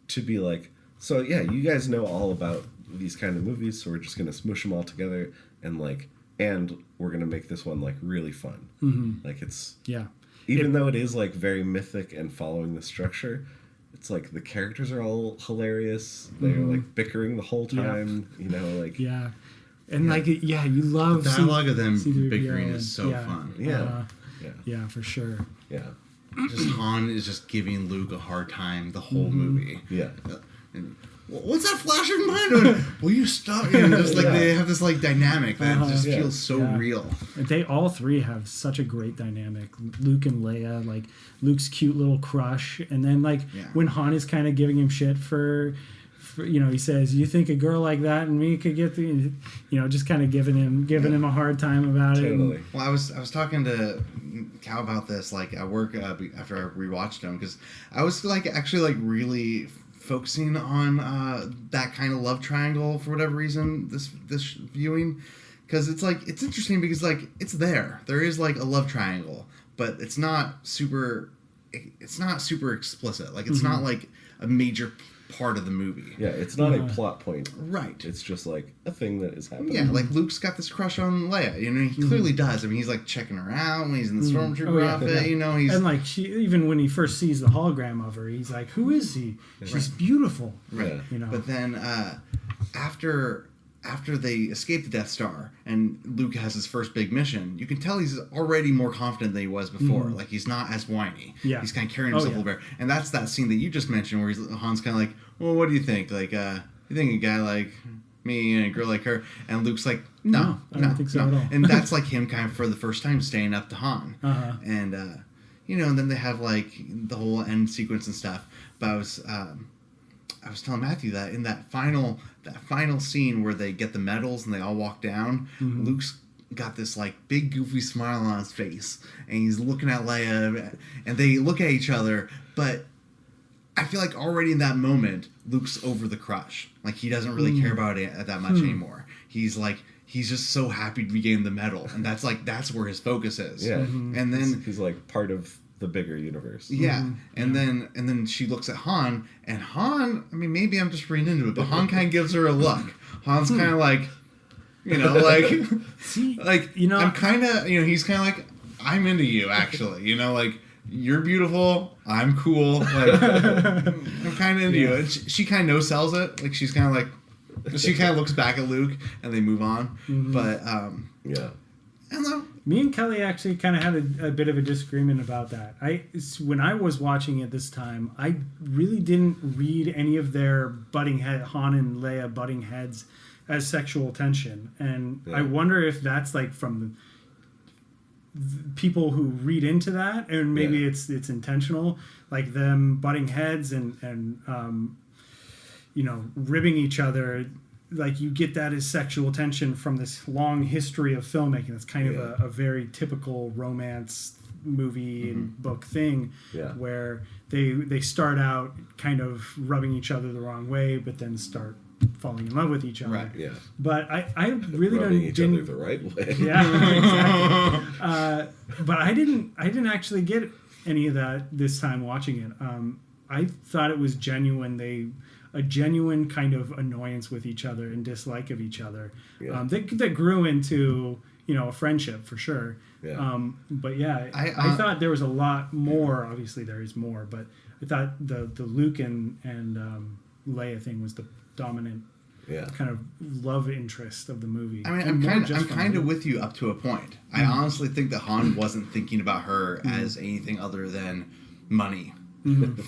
[SPEAKER 3] to be like, so you guys know all about these kind of movies, so we're just gonna smoosh them all together and we're gonna make this one like really fun. Like it's even though it is like very mythic and following the structure, it's like the characters are all hilarious. They're like bickering the whole time, you love
[SPEAKER 2] the dialogue of them bickering is so fun.
[SPEAKER 3] Yeah, for sure.
[SPEAKER 4] Yeah,
[SPEAKER 2] just Han is just giving Luke a hard time the whole movie. And, what's that flashing behind? Will you stop? And just like they have this like dynamic that just feels so real.
[SPEAKER 3] They all three have such a great dynamic. Luke and Leia, like Luke's cute little crush, and then like when Han is kind of giving him shit for he says, "You think a girl like that and me could get the," just kind of giving him a hard time about it.
[SPEAKER 2] Well, I was talking to Cal about this like at work after I rewatched them, because I was like actually like really focusing on that kind of love triangle for whatever reason this viewing, because it's like it's interesting because like it's there is like a love triangle, but it's not super explicit, like it's not like a major part of the movie.
[SPEAKER 4] It's not a plot point,
[SPEAKER 2] right?
[SPEAKER 4] It's just like a thing that is happening.
[SPEAKER 2] Like Luke's got this crush on Leia, he clearly does. I mean, he's like checking her out when he's in the stormtrooper outfit. He's
[SPEAKER 3] and like even when he first sees the hologram of her, he's like, "Who is she? She's beautiful."
[SPEAKER 2] Right. But then after they escape the Death Star and Luke has his first big mission, you can tell he's already more confident than he was before. Like he's not as whiny. He's kind of carrying himself a little better. And that's that scene that you just mentioned where Han's kind of like, "Well, what do you think? Like, you think a guy like me and a girl like her?" And Luke's like, No,
[SPEAKER 3] I don't think so at all.
[SPEAKER 2] And that's like him kind of for the first time staying up to Han. And and then they have like the whole end sequence and stuff. But I was telling Matthew that in that final scene where they get the medals and they all walk down, Luke's got this like big goofy smile on his face, and he's looking at Leia, and they look at each other. But I feel like already in that moment, Luke's over the crush. Like he doesn't really care about it that much anymore. He's just so happy to be getting the medal, and that's where his focus is. And then
[SPEAKER 4] he's like part of the bigger universe.
[SPEAKER 2] And then she looks at Han, and Han, I mean, maybe I'm just reading into it, but Han kind of gives her a look. Han's kind of like, I'm kind of, he's kind of like, I'm into you, actually.
[SPEAKER 1] you're beautiful, I'm cool, like I'm kind of into you. And she kind of no sells it, like she's kind of like, she kind of looks back at Luke and they move on. But
[SPEAKER 4] yeah,
[SPEAKER 1] I don't know.
[SPEAKER 3] Me and Kelly actually kind of had a bit of a disagreement about that. When I was watching it this time, I really didn't read any of their Han and Leia butting heads as sexual tension, and I wonder if that's like from people who read into that, and maybe it's intentional, like them butting heads and ribbing each other. Like you get that as sexual tension from this long history of filmmaking. It's kind of a very typical romance movie and book thing, where they start out kind of rubbing each other the wrong way, but then start falling in love with each other.
[SPEAKER 4] Right. Yeah.
[SPEAKER 3] But I really
[SPEAKER 4] rubbing each other the right way.
[SPEAKER 3] Yeah. Exactly. But I didn't actually get any of that this time watching it. I thought it was genuine. A genuine kind of annoyance with each other and dislike of each other. Yeah. That grew into, a friendship for sure. Yeah. But yeah, I thought there was a lot more. Obviously there is more, but I thought the Luke and Leia thing was the dominant kind of love interest of the movie.
[SPEAKER 1] I mean, I'm kind of with you up to a point. I honestly think that Han wasn't thinking about her as anything other than money.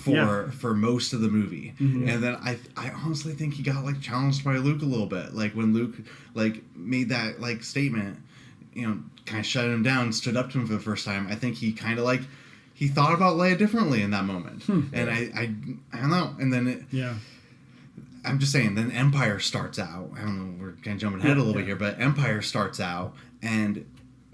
[SPEAKER 1] For most of the movie, and then I honestly think he got like challenged by Luke a little bit, like when Luke like made that like statement, kind of shut him down, stood up to him for the first time. I think he kind of like he thought about Leia differently in that moment, and I don't know. And then I'm just saying, then Empire starts out. I don't know, we're kind of jumping ahead a little bit here, but Empire starts out, and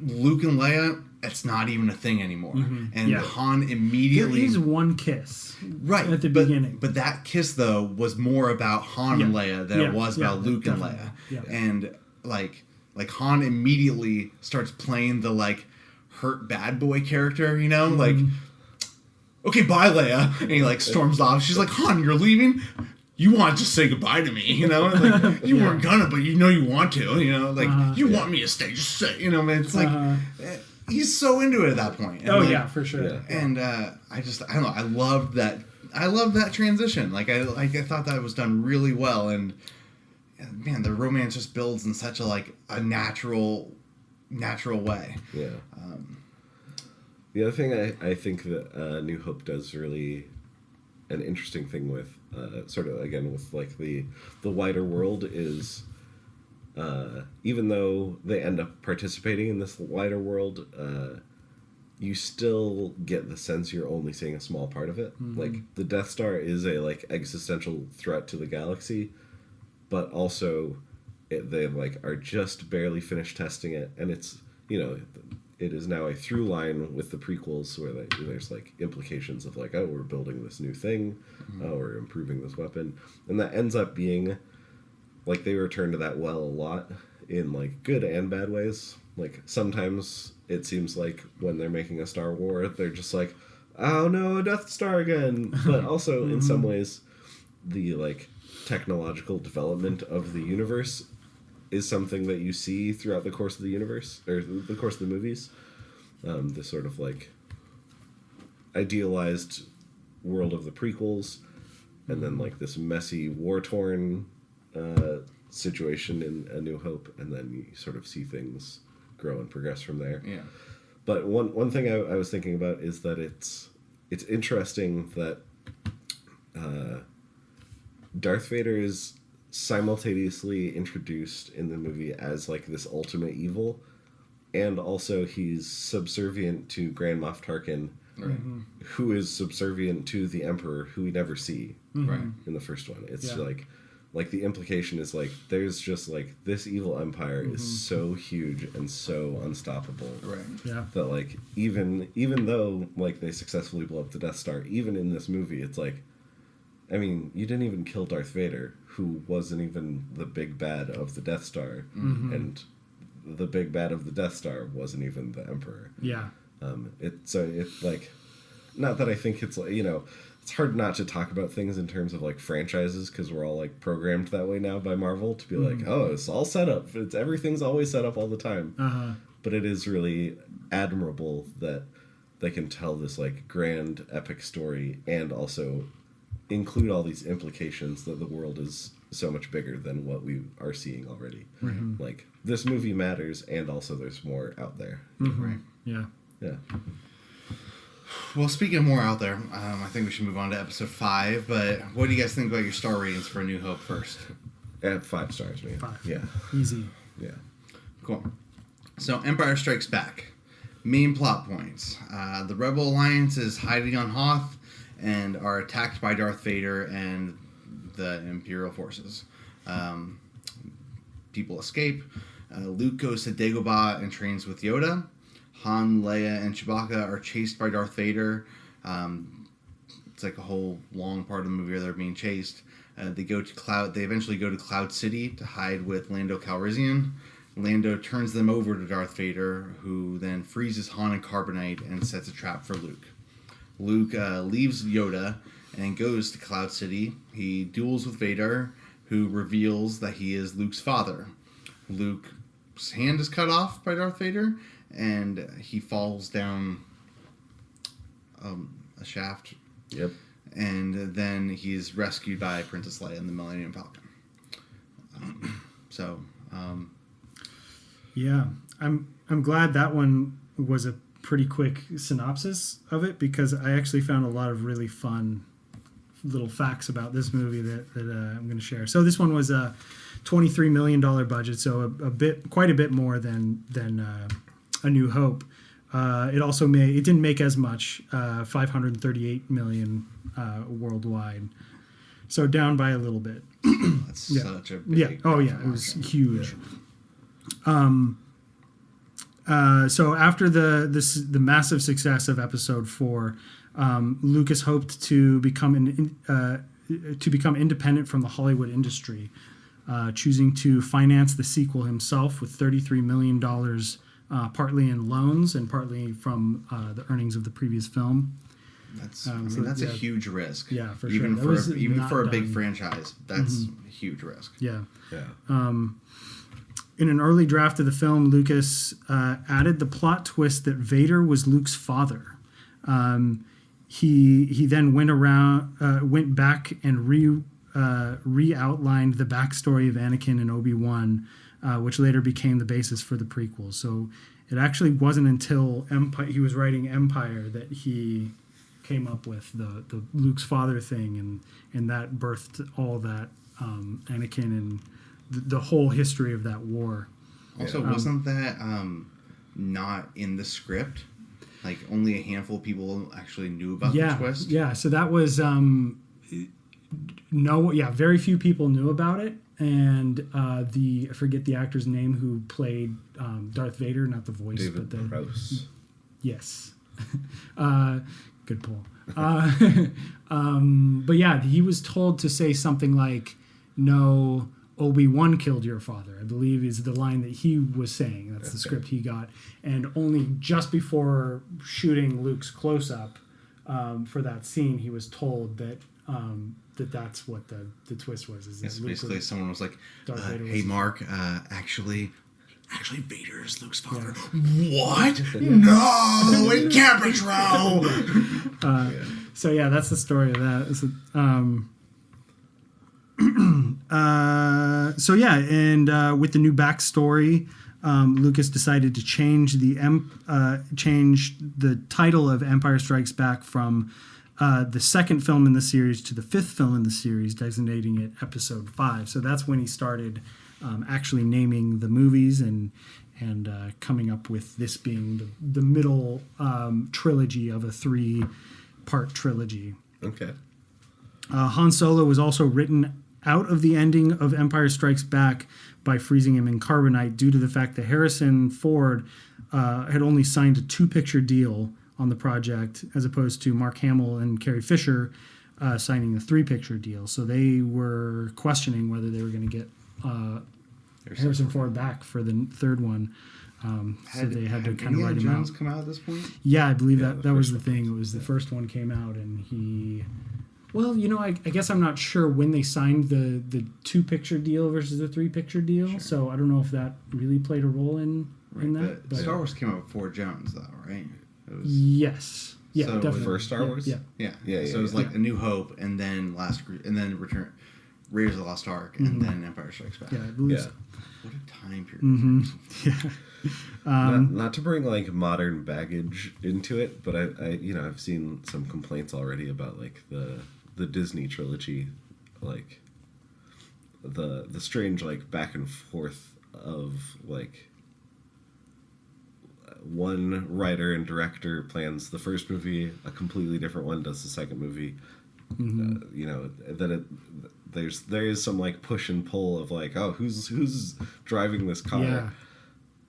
[SPEAKER 1] Luke and Leia, it's not even a thing anymore. And Han immediately...
[SPEAKER 3] There is one kiss.
[SPEAKER 1] Right.
[SPEAKER 3] At the beginning.
[SPEAKER 1] But that kiss, though, was more about Han and Leia than it was about Luke definitely. And Leia. Yeah. And, like Han immediately starts playing the, like, hurt bad boy character, like, okay, bye, Leia. And he, like, storms off. She's like, Han, you're leaving? You want to just say goodbye to me, Like, you weren't gonna, but you want to, Like, you want me to stay, just say, man. It's like... He's so into it at that point. And
[SPEAKER 3] for sure.
[SPEAKER 1] Yeah. And I don't know. I loved that. I loved that transition. Like I thought that was done really well. And man, the romance just builds in such a natural way. Yeah.
[SPEAKER 4] The other thing I think that New Hope does really an interesting thing with sort of again with like the wider world is. Even though they end up participating in this wider world, you still get the sense you're only seeing a small part of it. Like the Death Star is a like existential threat to the galaxy, but also they like are just barely finished testing it, and it's it is now a through line with the prequels where there's like implications of like, oh, we're building this new thing, oh, we're improving this weapon, and that ends up being. Like, they return to that well a lot in, like, good and bad ways. Like, sometimes it seems like when they're making a Star Wars, they're just like, oh, no, a Death Star again. But also, in some ways, the, like, technological development of the universe is something that you see throughout the course of the universe, or the course of the movies. This sort of, like, idealized world of the prequels, and then, like, this messy, war-torn... situation in A New Hope, and then you sort of see things grow and progress from there.
[SPEAKER 1] Yeah.
[SPEAKER 4] But one thing I was thinking about is that it's interesting that Darth Vader is simultaneously introduced in the movie as like this ultimate evil, and also he's subservient to Grand Moff Tarkin, who is subservient to the Emperor, who we never see in the first one. It's like the implication is like there's just like this evil empire is so huge and so unstoppable that like even though like they successfully blow up the Death Star, even in this movie it's like, I mean, you didn't even kill Darth Vader, who wasn't even the big bad of the Death Star, and the big bad of the Death Star wasn't even the Emperor. It's like, not that I think it's like, it's hard not to talk about things in terms of like franchises, because we're all like programmed that way now by Marvel to be like, oh, it's all set up. Everything's always set up all the time. But it is really admirable that they can tell this like grand epic story and also include all these implications that the world is so much bigger than what we are seeing already.
[SPEAKER 3] Mm-hmm.
[SPEAKER 4] Like this movie matters, and also there's more out there.
[SPEAKER 3] Mm-hmm.
[SPEAKER 2] Right.
[SPEAKER 3] Yeah.
[SPEAKER 4] Yeah.
[SPEAKER 2] Well, speaking of more out there, I think we should move on to episode 5. But what do you guys think about your star ratings for A New Hope first?
[SPEAKER 4] At 5 stars, man.
[SPEAKER 3] 5.
[SPEAKER 4] Yeah.
[SPEAKER 3] Easy.
[SPEAKER 4] Yeah.
[SPEAKER 2] Cool. So, Empire Strikes Back. Main plot points. The Rebel Alliance is hiding on Hoth and are attacked by Darth Vader and the Imperial forces. People escape. Luke goes to Dagobah and trains with Yoda. Han, Leia, and Chewbacca are chased by Darth Vader. It's like a whole long part of the movie where they're being chased. They eventually go to Cloud City to hide with Lando Calrissian. Lando turns them over to Darth Vader, who then freezes Han in carbonite and sets a trap for Luke. Luke leaves Yoda and goes to Cloud City. He duels with Vader, who reveals that he is Luke's father. Luke's hand is cut off by Darth Vader, and he falls down a shaft.
[SPEAKER 4] Yep.
[SPEAKER 2] And then he's rescued by Princess Leia and the Millennium Falcon.
[SPEAKER 3] Yeah, I'm glad that one was a pretty quick synopsis of it, because I actually found a lot of really fun little facts about this movie that I'm going to share. So this one was a $23 million budget, so quite a bit more than A New Hope. It didn't make as much, 538 million worldwide, so down by a little bit.
[SPEAKER 2] That's such a big...
[SPEAKER 3] Yeah. Oh yeah, it was huge. So after the massive success of Episode 4, Lucas hoped to become independent from the Hollywood industry, choosing to finance the sequel himself with $33 million, partly in loans and partly from the earnings of the previous film.
[SPEAKER 2] That's a huge risk.
[SPEAKER 3] Yeah, for
[SPEAKER 2] even
[SPEAKER 3] sure.
[SPEAKER 2] Even for a big
[SPEAKER 3] done.
[SPEAKER 2] franchise, that's a huge risk.
[SPEAKER 3] Yeah.
[SPEAKER 4] Yeah.
[SPEAKER 3] In an early draft of the film, Lucas added the plot twist that Vader was Luke's father. He then went back and re-outlined the backstory of Anakin and Obi-Wan, which later became the basis for the prequel. So it actually wasn't until he was writing Empire that he came up with the Luke's father thing, and that birthed all that Anakin and the whole history of that war.
[SPEAKER 2] Also, wasn't that not in the script? Like, only a handful of people actually knew about the twist?
[SPEAKER 3] Yeah, so that was... very few people knew about it. And I forget the actor's name who played Darth Vader, not the voice,
[SPEAKER 4] David
[SPEAKER 3] but the...
[SPEAKER 4] Prowse.
[SPEAKER 3] Yes. Good pull. But yeah, he was told to say something like, no... Obi-Wan killed your father, I believe, is the line that he was saying. That's the script he got. And only just before shooting Luke's close-up for that scene, he was told that that's what the twist was. Is
[SPEAKER 2] Yes,
[SPEAKER 3] that
[SPEAKER 2] basically someone was like, hey, Mark, actually Vader is Luke's father. Yeah. What? No, it can't be true!
[SPEAKER 3] So yeah, that's the story of that. With the new backstory, Lucas decided to change the title of Empire Strikes Back from the second film in the series to the fifth film in the series, designating it Episode 5. So that's when he started actually naming the movies and coming up with this being the middle trilogy of a 3-part trilogy.
[SPEAKER 4] Okay.
[SPEAKER 3] Han Solo was also written out of the ending of Empire Strikes Back by freezing him in carbonite due to the fact that Harrison Ford had only signed a 2-picture deal on the project, as opposed to Mark Hamill and Carrie Fisher signing a 3-picture deal. So they were questioning whether they were going to get Harrison Ford back for the third one. So they had to kind of write him out.
[SPEAKER 2] Come out at this point?
[SPEAKER 3] Yeah, I believe that was the thing. It was the first one came out, and he... Well, I guess I'm not sure when they signed the 2-picture deal versus the 3-picture deal. Sure. So I don't know if that really played a role in that.
[SPEAKER 2] But Star Wars came out before Jones, though, right? It was,
[SPEAKER 3] Yes. Yeah,
[SPEAKER 2] So
[SPEAKER 3] definitely.
[SPEAKER 4] First Star Wars?
[SPEAKER 3] Yeah.
[SPEAKER 2] yeah. So it was like A New Hope, and then Return, Raiders of the Lost Ark, and then Empire Strikes Back.
[SPEAKER 3] Yeah, I believe so.
[SPEAKER 2] What a time period.
[SPEAKER 3] Yeah.
[SPEAKER 4] Not to bring like modern baggage into it, but I've seen some complaints already about like the Disney trilogy, like the strange like back and forth of like one writer and director plans the first movie, a completely different one does the second movie. There is some like push and pull of like, oh, who's driving this car?
[SPEAKER 3] Yeah.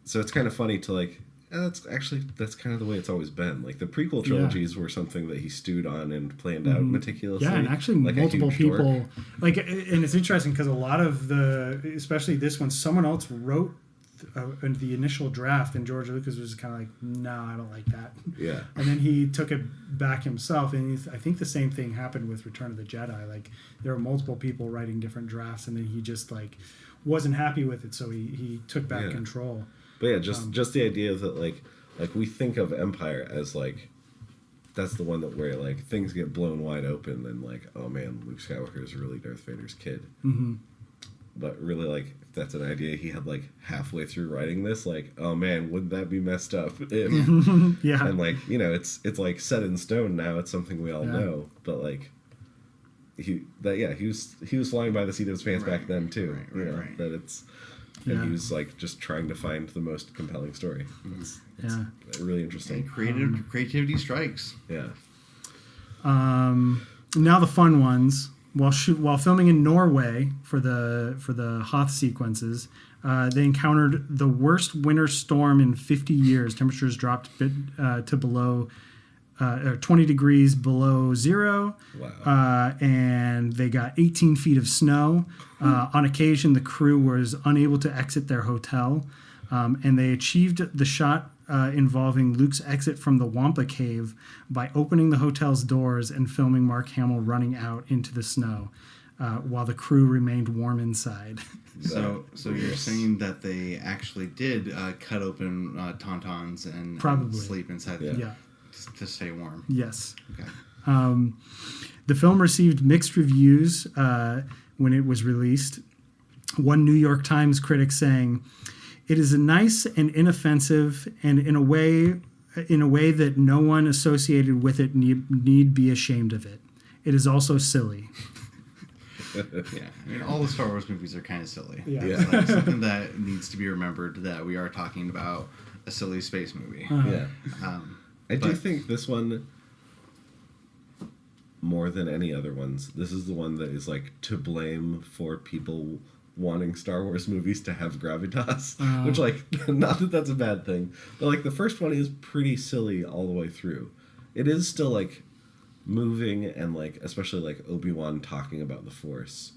[SPEAKER 4] So it's kind of funny to like, that's kind of the way it's always been. Like the prequel trilogies were something that he stewed on and planned out meticulously.
[SPEAKER 3] Yeah, and actually
[SPEAKER 4] like
[SPEAKER 3] multiple people like, and it's interesting because a lot of especially this one, someone else wrote the initial draft, and George Lucas was kind of like, no, I don't like that.
[SPEAKER 4] Yeah.
[SPEAKER 3] And then he took it back himself, and I think the same thing happened with Return of the Jedi. Like there were multiple people writing different drafts, and then he just like wasn't happy with it, so he took back control.
[SPEAKER 4] But yeah, just the idea that like we think of Empire as like that's the one that where like things get blown wide open and like, oh man, Luke Skywalker is really Darth Vader's kid. Mm-hmm. But really, like, if that's an idea he had like halfway through writing this, like, oh man, wouldn't that be messed up if
[SPEAKER 3] Yeah.
[SPEAKER 4] And like, it's like set in stone now, it's something we all know. But like he was flying by the seat of his pants back then too.
[SPEAKER 2] Right.
[SPEAKER 4] That it's and he was like just trying to find the most compelling story. It's really interesting.
[SPEAKER 2] And creativity strikes.
[SPEAKER 4] Yeah.
[SPEAKER 3] Now the fun ones. While filming in Norway for the Hoth sequences, they encountered the worst winter storm in 50 years. Temperatures dropped to below 20 degrees below zero.
[SPEAKER 4] Wow.
[SPEAKER 3] And they got 18 feet of snow. On occasion, the crew was unable to exit their hotel, and they achieved the shot involving Luke's exit from the Wampa Cave by opening the hotel's doors and filming Mark Hamill running out into the snow while the crew remained warm inside.
[SPEAKER 2] So you're saying that they actually did cut open tauntauns and sleep inside them to stay warm?
[SPEAKER 3] Yes.
[SPEAKER 2] Okay.
[SPEAKER 3] The film received mixed reviews when it was released. One New York Times critic saying, "It is nice and inoffensive, and in a way that no one associated with it need be ashamed of it. It is also silly."
[SPEAKER 2] Yeah, I mean, all the Star Wars movies are kind of silly.
[SPEAKER 3] Yeah.
[SPEAKER 2] It's like something that needs to be remembered that we are talking about a silly space movie.
[SPEAKER 4] Yeah. I do think this one, more than any other ones, this is the one that is like to blame for people wanting Star Wars movies to have gravitas, which like, not that that's a bad thing, but like the first one is pretty silly all the way through. It is still like moving, and like especially like Obi-Wan talking about the Force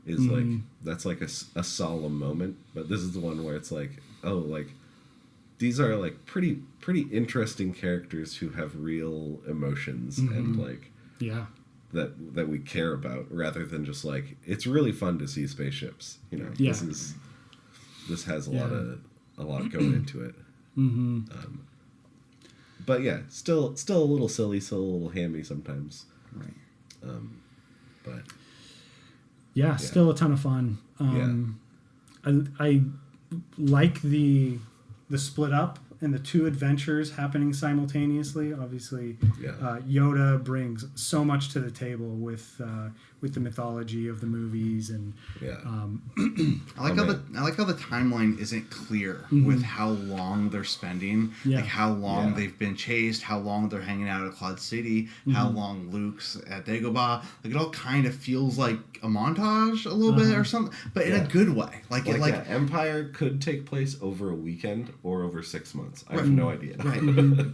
[SPEAKER 4] is like, that's like a solemn moment. But this is the one where it's like, oh, like these are like pretty interesting characters who have real emotions and like that we care about, rather than just like, it's really fun to see spaceships, this has a lot going into it. But yeah, still a little silly, still a little hammy sometimes,
[SPEAKER 2] Right.
[SPEAKER 4] But
[SPEAKER 3] still a ton of fun. I like the split up and the two adventures happening simultaneously. Obviously, Yoda brings so much to the table with the mythology of the movies, and
[SPEAKER 2] I like how the timeline isn't clear with how long they're spending, like how long they've been chased, how long they're hanging out at Cloud City, how long Luke's at Dagobah. Like it all kind of feels like a montage a little bit or something, but in a good way. Like
[SPEAKER 4] Empire could take place over a weekend or over 6 months. I have no idea.
[SPEAKER 2] Right.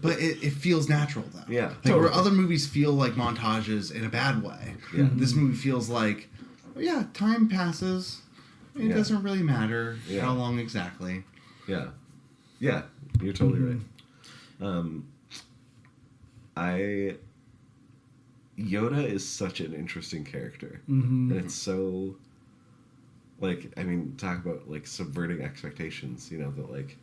[SPEAKER 2] But it feels natural though.
[SPEAKER 4] Yeah.
[SPEAKER 2] Like
[SPEAKER 4] Totally.
[SPEAKER 2] where other movies feel like montages in a bad way. Yeah. This movie feels like, time passes. It doesn't really matter how long exactly.
[SPEAKER 4] Yeah. Yeah. You're totally right. Yoda is such an interesting character. And it's so, like, I mean, talk about, like, subverting expectations, that, like,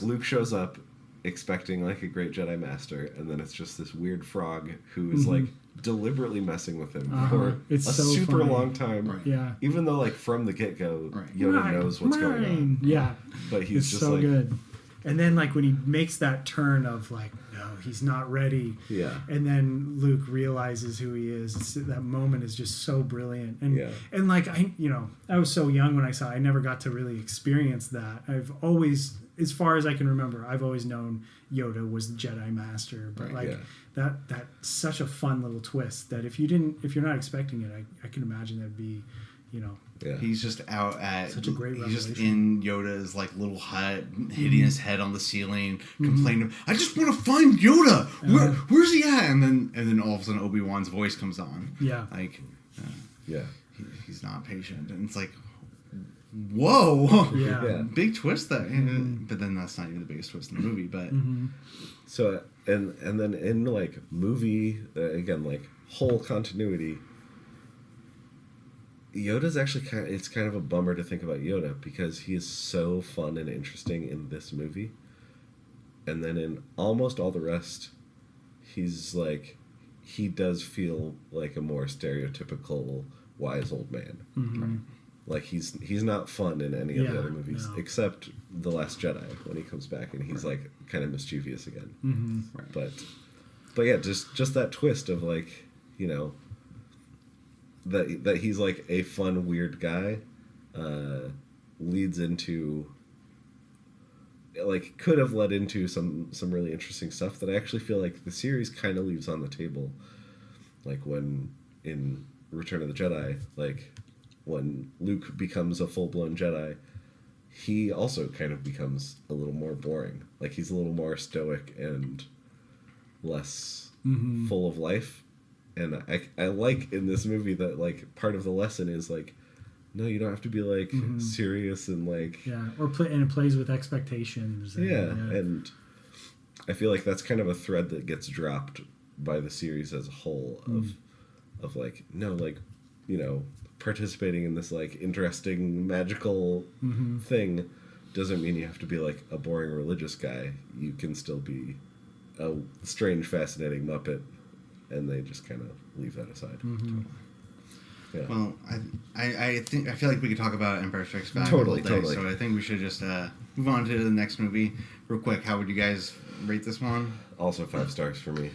[SPEAKER 4] Luke shows up expecting like a great Jedi Master, and then it's just this weird frog who is like deliberately messing with him for
[SPEAKER 3] It's
[SPEAKER 4] a
[SPEAKER 3] so
[SPEAKER 4] super
[SPEAKER 3] funny.
[SPEAKER 4] long time.
[SPEAKER 2] Right.
[SPEAKER 3] Yeah.
[SPEAKER 4] Even though like from the get-go, Yoda knows what's going on.
[SPEAKER 3] Yeah.
[SPEAKER 4] But he's
[SPEAKER 3] It's
[SPEAKER 4] just
[SPEAKER 3] so
[SPEAKER 4] like,
[SPEAKER 3] good. And then like when he makes that turn of like, no, he's not ready.
[SPEAKER 4] yeah,
[SPEAKER 3] And then Luke realizes who he is. That moment is just so brilliant. And
[SPEAKER 4] Yeah.
[SPEAKER 3] and like I was so young when I saw it. I never got to really experience that. I've always, as far as I can remember, I've always known Yoda was the Jedi Master. But
[SPEAKER 2] Right,
[SPEAKER 3] like
[SPEAKER 4] yeah.
[SPEAKER 3] that's such a fun little twist that if you're not expecting it, I can imagine that'd be,
[SPEAKER 4] yeah.
[SPEAKER 2] He's just out at
[SPEAKER 3] Such a great
[SPEAKER 2] he's just
[SPEAKER 3] revelation.
[SPEAKER 2] in Yoda's like little hut, hitting his head on the ceiling, complaining, I just want to find Yoda. Where's he at? And then all of a sudden Obi-Wan's voice comes on.
[SPEAKER 3] Yeah.
[SPEAKER 2] Like
[SPEAKER 4] Yeah.
[SPEAKER 2] he's not patient, and it's like, whoa.
[SPEAKER 3] Yeah.
[SPEAKER 4] Yeah.
[SPEAKER 2] Big twist there. But then that's not even the biggest twist in the movie, but
[SPEAKER 4] So and then in like movie again, like whole continuity, Yoda's actually it's kind of a bummer to think about Yoda because he is so fun and interesting in this movie, and then in almost all the rest, he's like, he does feel like a more stereotypical wise old man.
[SPEAKER 2] right.
[SPEAKER 4] Like he's not fun in any of the
[SPEAKER 3] Yeah,
[SPEAKER 4] other movies
[SPEAKER 3] no.
[SPEAKER 4] except The Last Jedi when he comes back and he's like kind of mischievous again.
[SPEAKER 2] Right.
[SPEAKER 4] But yeah, just that twist of like, that he's like a fun weird guy leads into, like, could have led into some really interesting stuff that I actually feel like the series kind of leaves on the table, like when in Return of the Jedi, like when Luke becomes a full-blown Jedi, he also kind of becomes a little more boring. Like he's a little more stoic and less full of life. And I like in this movie that like part of the lesson is like, no, you don't have to be like serious and like
[SPEAKER 3] and it plays with expectations.
[SPEAKER 4] And I feel like that's kind of a thread that gets dropped by the series as a whole of like, no, like, participating in this like interesting magical thing doesn't mean you have to be like a boring religious guy. You can still be a strange, fascinating Muppet, and they just kind of leave that aside. Yeah.
[SPEAKER 2] Well, I feel like we could talk about Empire Strikes Back
[SPEAKER 4] Totally.
[SPEAKER 2] So I think we should just move on to the next movie real quick. How would you guys rate this one?
[SPEAKER 4] Also 5 stars for me.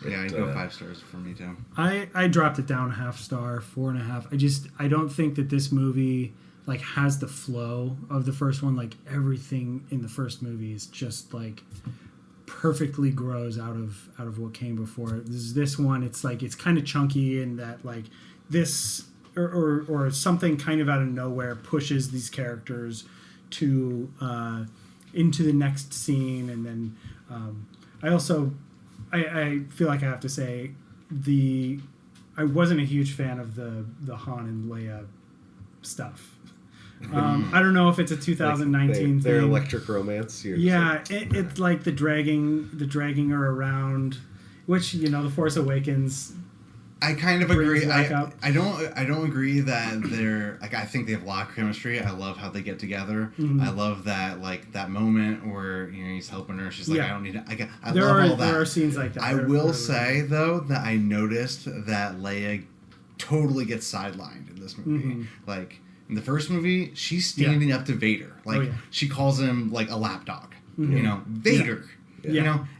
[SPEAKER 2] Yeah, I'd go 5 stars for me too.
[SPEAKER 3] I dropped it down 1/2 star, 4.5. I don't think that this movie like has the flow of the first one. Like everything in the first movie is just like perfectly grows out of what came before. This one, it's like it's kind of chunky in that like this or something kind of out of nowhere pushes these characters to into the next scene, and then I feel like I have to say I wasn't a huge fan of the Han and Leia stuff. I don't know if it's a 2019
[SPEAKER 4] their
[SPEAKER 3] thing.
[SPEAKER 4] electric romance.
[SPEAKER 3] It's like the dragging her around, which The Force Awakens.
[SPEAKER 2] I kind of
[SPEAKER 3] brings
[SPEAKER 2] agree.
[SPEAKER 3] back up.
[SPEAKER 2] I don't agree that they're like, I think they have a lot of chemistry. I love how they get together. I love that like that moment where he's helping her. She's like, I don't need it. I love all that.
[SPEAKER 3] There are scenes like that.
[SPEAKER 2] I will say though that I noticed that Leia totally gets sidelined in this movie. Like in the first movie, she's standing up to Vader. Like she calls him like a lapdog. Vader.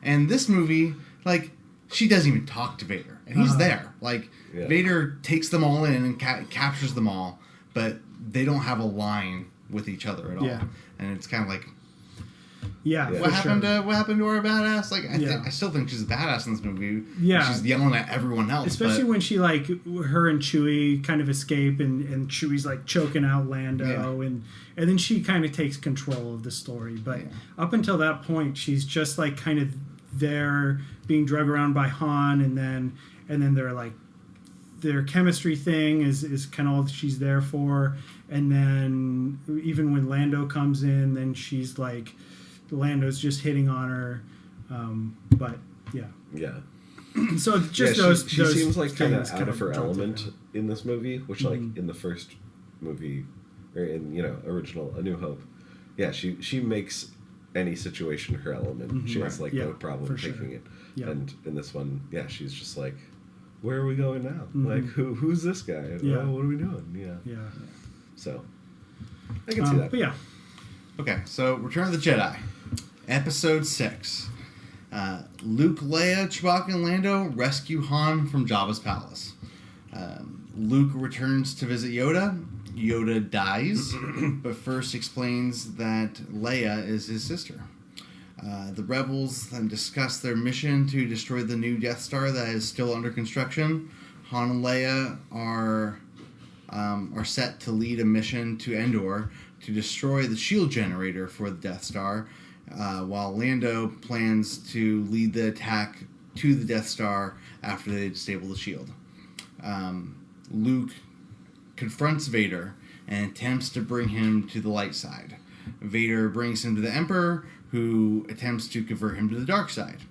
[SPEAKER 2] And this movie, like she doesn't even talk to Vader, and he's there. Like Vader takes them all in and captures them all, but they don't have a line with each other at all. And it's kind of like, what happened to our badass? Like I still think she's a badass in this movie. She's yelling at everyone else,
[SPEAKER 3] especially when she like her and Chewie kind of escape, and Chewie's like choking out Lando, and then she kind of takes control of the story. But up until that point, she's just like kind of there being drug around by Han, and then they're like their chemistry thing is kind of all she's there for. And then even when Lando comes in, then she's like, Lando's just hitting on her. But so just those.
[SPEAKER 4] She seems like kind of out of her
[SPEAKER 3] jumped
[SPEAKER 4] element in this movie, which like in the first movie or in original A New Hope, she makes any situation her element. She has like no problem taking it.
[SPEAKER 3] Yeah.
[SPEAKER 4] And in this one, she's just like, where are we going now? Like who's this guy?
[SPEAKER 3] Yeah.
[SPEAKER 4] Oh, what are we doing? Yeah. So I can see that.
[SPEAKER 3] But yeah.
[SPEAKER 1] Okay, so Return of the Jedi, Episode 6. Luke, Leia, Chewbacca, and Lando rescue Han from Jabba's palace. Luke returns to visit Yoda. Yoda dies, but first explains that Leia is his sister. The rebels then discuss their mission to destroy the new Death Star that is still under construction. Han and Leia are set to lead a mission to Endor to destroy the shield generator for the Death Star, while Lando plans to lead the attack to the Death Star after they disable the shield. Luke confronts Vader and attempts to bring him to the light side. Vader brings him to the Emperor, who attempts to convert him to the dark side.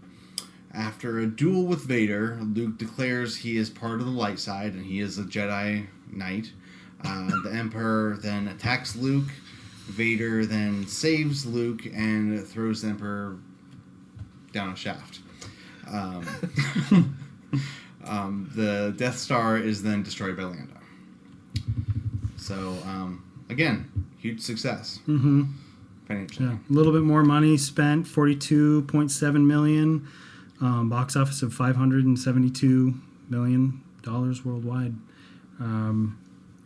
[SPEAKER 1] After a duel with Vader, Luke declares he is part of the light side and he is a Jedi Knight. The Emperor then attacks Luke. Vader then saves Luke and throws the Emperor down a shaft. The Death Star is then destroyed by Lando. So, again, huge success. Financially.
[SPEAKER 3] Yeah, a little bit more money spent, $42.7 million, box office of $572 million worldwide.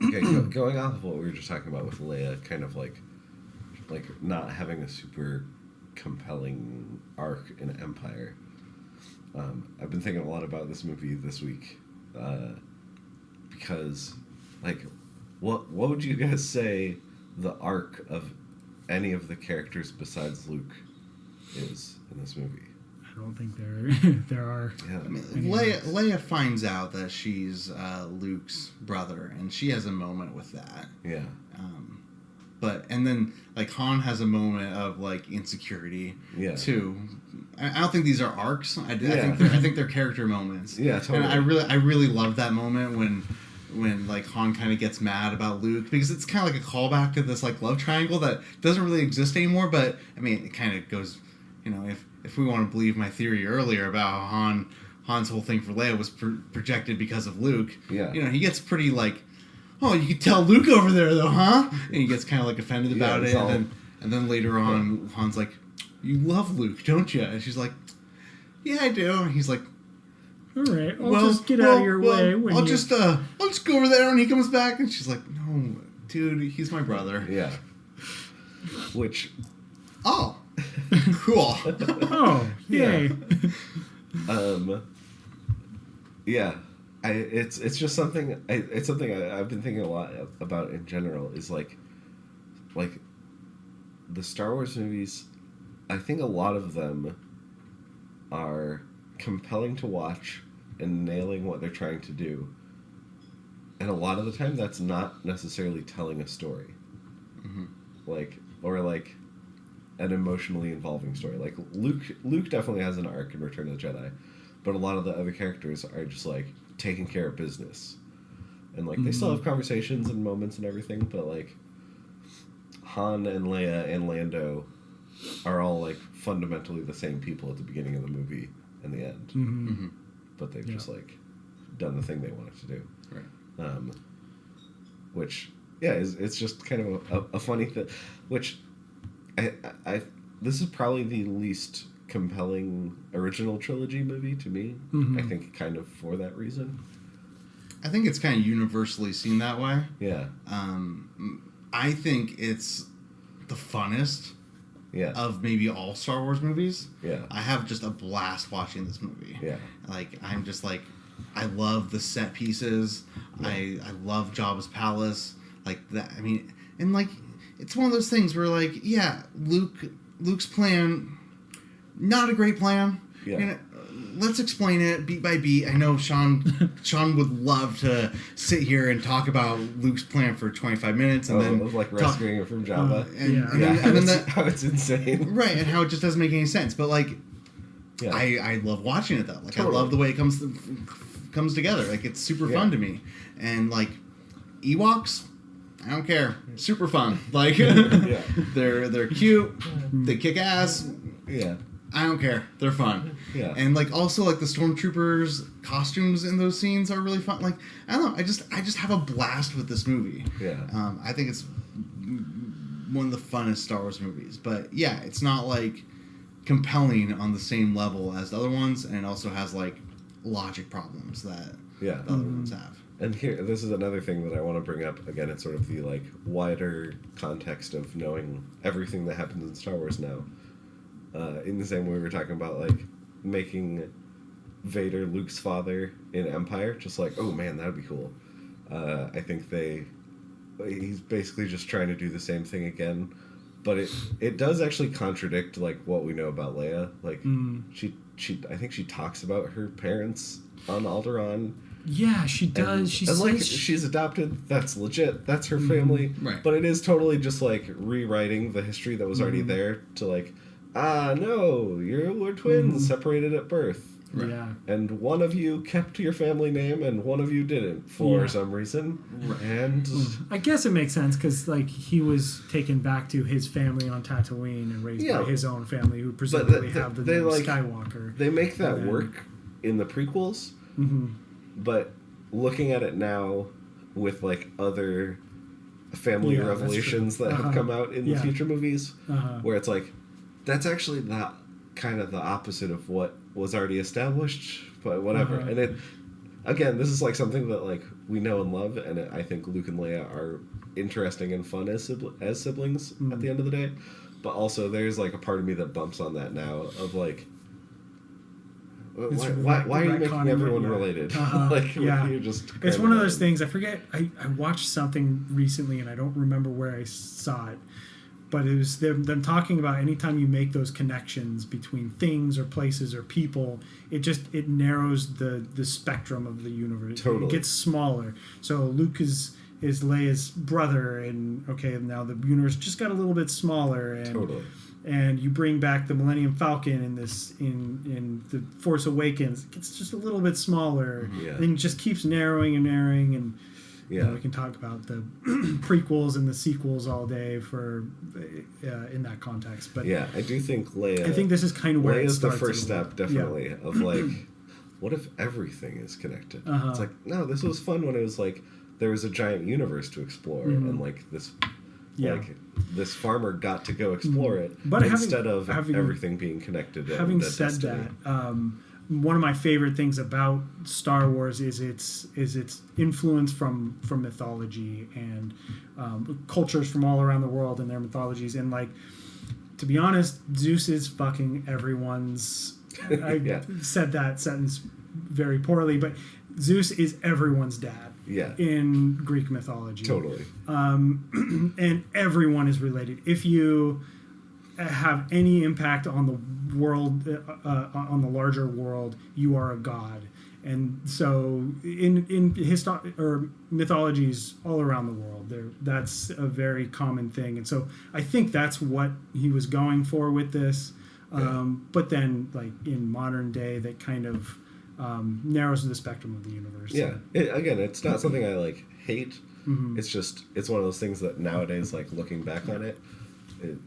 [SPEAKER 4] Okay, going off of what we were just talking about with Leia, kind of like not having a super compelling arc in Empire. I've been thinking a lot about this movie this week, because, like, what would you guys say the arc of any of the characters besides Luke is in this movie?
[SPEAKER 3] I don't think there are.
[SPEAKER 4] Yeah.
[SPEAKER 1] I mean, Leia finds out that she's Luke's brother, and she has a moment with that.
[SPEAKER 4] Yeah.
[SPEAKER 1] And then like Han has a moment of like insecurity too. I don't think these are arcs. I think they're character moments.
[SPEAKER 4] Yeah, totally.
[SPEAKER 1] And I really love that moment when like Han kind of gets mad about Luke, because it's kind of like a callback to this like love triangle that doesn't really exist anymore. But I mean, it kind of goes, if we want to believe my theory earlier about how Han's whole thing for Leia was projected because of Luke.
[SPEAKER 4] Yeah.
[SPEAKER 1] He gets pretty like, oh, you could tell Luke over there though, huh? And he gets kind of like offended about it, and then later on, Han's like, you love Luke, don't you? And she's like, yeah, I do. And he's like,
[SPEAKER 3] all right, I'll just get out of your way.
[SPEAKER 1] I'll just go over there when he comes back. And she's like, no, dude, he's my brother.
[SPEAKER 4] Yeah. Which,
[SPEAKER 1] oh, cool.
[SPEAKER 3] Oh, yay.
[SPEAKER 4] Yeah. It's just something. It's something I've been thinking a lot about in general. Is like the Star Wars movies. I think a lot of them are compelling to watch and nailing what they're trying to do. And a lot of the time, that's not necessarily telling a story. Or an emotionally involving story. Like Luke definitely has an arc in Return of the Jedi, but a lot of the other characters are just like taking care of business, and like they still have conversations and moments and everything, but like Han and Leia and Lando are all like fundamentally the same people at the beginning of the movie and the end, but they've just like done the thing they wanted to do,
[SPEAKER 1] Right.
[SPEAKER 4] Which it's just kind of a funny thing, which I this is probably the least compelling original trilogy movie to me. I think kind of for that reason.
[SPEAKER 1] I think it's kind of universally seen that way.
[SPEAKER 4] Yeah.
[SPEAKER 1] I think it's the funnest of maybe all Star Wars movies.
[SPEAKER 4] Yeah.
[SPEAKER 1] I have just a blast watching this movie.
[SPEAKER 4] Yeah.
[SPEAKER 1] Like, I'm just like, I love the set pieces. Yeah. I love Jabba's palace. Like that. I mean, and like, it's one of those things where like, yeah, Luke's plan, not a great plan.
[SPEAKER 4] Yeah.
[SPEAKER 1] And let's explain it beat by beat. I know Sean would love to sit here and talk about Luke's plan for 25 minutes and then
[SPEAKER 4] like rescuing him from Jabba.
[SPEAKER 1] And then
[SPEAKER 4] how it's insane.
[SPEAKER 1] Right, and how it just doesn't make any sense. But like,
[SPEAKER 4] yeah.
[SPEAKER 1] I love watching it though. Like,
[SPEAKER 4] totally.
[SPEAKER 1] I love the way it comes together. Like, it's super fun to me. And like, Ewoks, I don't care. Super fun. Like,
[SPEAKER 4] Yeah.
[SPEAKER 1] they're cute. They kick ass.
[SPEAKER 4] Yeah.
[SPEAKER 1] I don't care. They're fun.
[SPEAKER 4] Yeah.
[SPEAKER 1] And like also like the stormtroopers costumes in those scenes are really fun. Like I don't know. I just have a blast with this movie.
[SPEAKER 4] Yeah.
[SPEAKER 1] I think it's one of the funnest Star Wars movies. But yeah, it's not like compelling on the same level as the other ones, and it also has like logic problems that the other ones have.
[SPEAKER 4] And here, this is another thing that I want to bring up. Again, it's sort of the like wider context of knowing everything that happens in Star Wars now. In the same way we were talking about like making Vader Luke's father in Empire, just like, oh man, that would be cool. I think he's basically just trying to do the same thing again, but it does actually contradict like what we know about Leia. Like I think she talks about her parents on Alderaan.
[SPEAKER 3] Yeah, she does. She says
[SPEAKER 4] like she's adopted. That's legit. That's her family.
[SPEAKER 1] Right.
[SPEAKER 4] But it is totally just like rewriting the history that was already there to like, no, you're twins separated at birth.
[SPEAKER 3] Right. Yeah.
[SPEAKER 4] And one of you kept your family name and one of you didn't for some reason. Right. And
[SPEAKER 3] I guess it makes sense because like he was taken back to his family on Tatooine and raised by his own family who presumably have the name like, Skywalker.
[SPEAKER 4] They make that work in the prequels. But looking at it now with like other family revelations that have come out in the future movies, where it's like, that's actually not kind of the opposite of what was already established, but whatever. And it, again, this is like something that like we know and love, and I think Luke and Leia are interesting and fun as siblings at the end of the day. But also there's like a part of me that bumps on that now of like, why are you making everyone related? Like, you're just
[SPEAKER 3] it's one of those things. I forget. I watched something recently, and I don't remember where I saw it, but it was them talking about anytime you make those connections between things or places or people, it narrows the spectrum of the universe.
[SPEAKER 4] Totally.
[SPEAKER 3] It gets smaller. So Luke is Leia's brother, and okay, now the universe just got a little bit smaller. And,
[SPEAKER 4] totally.
[SPEAKER 3] And you bring back the Millennium Falcon in the Force Awakens, it gets just a little bit smaller.
[SPEAKER 4] Yeah.
[SPEAKER 3] And it just keeps narrowing, and you know, we can talk about the prequels and the sequels all day for in that context. But
[SPEAKER 4] yeah, I do think Leia.
[SPEAKER 3] I think this is kind of where
[SPEAKER 4] Leia's
[SPEAKER 3] it starts
[SPEAKER 4] the first step, definitely, of like, what if everything is connected? It's like, no, this was fun when it was like there was a giant universe to explore, and like this.
[SPEAKER 3] Yeah.
[SPEAKER 4] Like this farmer got to go explore it,
[SPEAKER 3] but
[SPEAKER 4] instead of everything being connected.
[SPEAKER 3] Having said that, one of my favorite things about Star Wars is its influence from mythology and cultures from all around the world and their mythologies. And like, to be honest, Zeus is fucking everyone's. I said that sentence very poorly, but Zeus is everyone's dad.
[SPEAKER 4] Yeah.
[SPEAKER 3] In Greek mythology.
[SPEAKER 4] Totally.
[SPEAKER 3] And everyone is related. If you have any impact on the world, on the larger world, you are a god. And so in mythologies all around the world, that's a very common thing. And so I think that's what he was going for with this. But then, like, in modern day, that kind of narrows the spectrum of the universe.
[SPEAKER 4] Yeah. Again, it's not something I like hate. It's just, it's one of those things that nowadays, like looking back on it,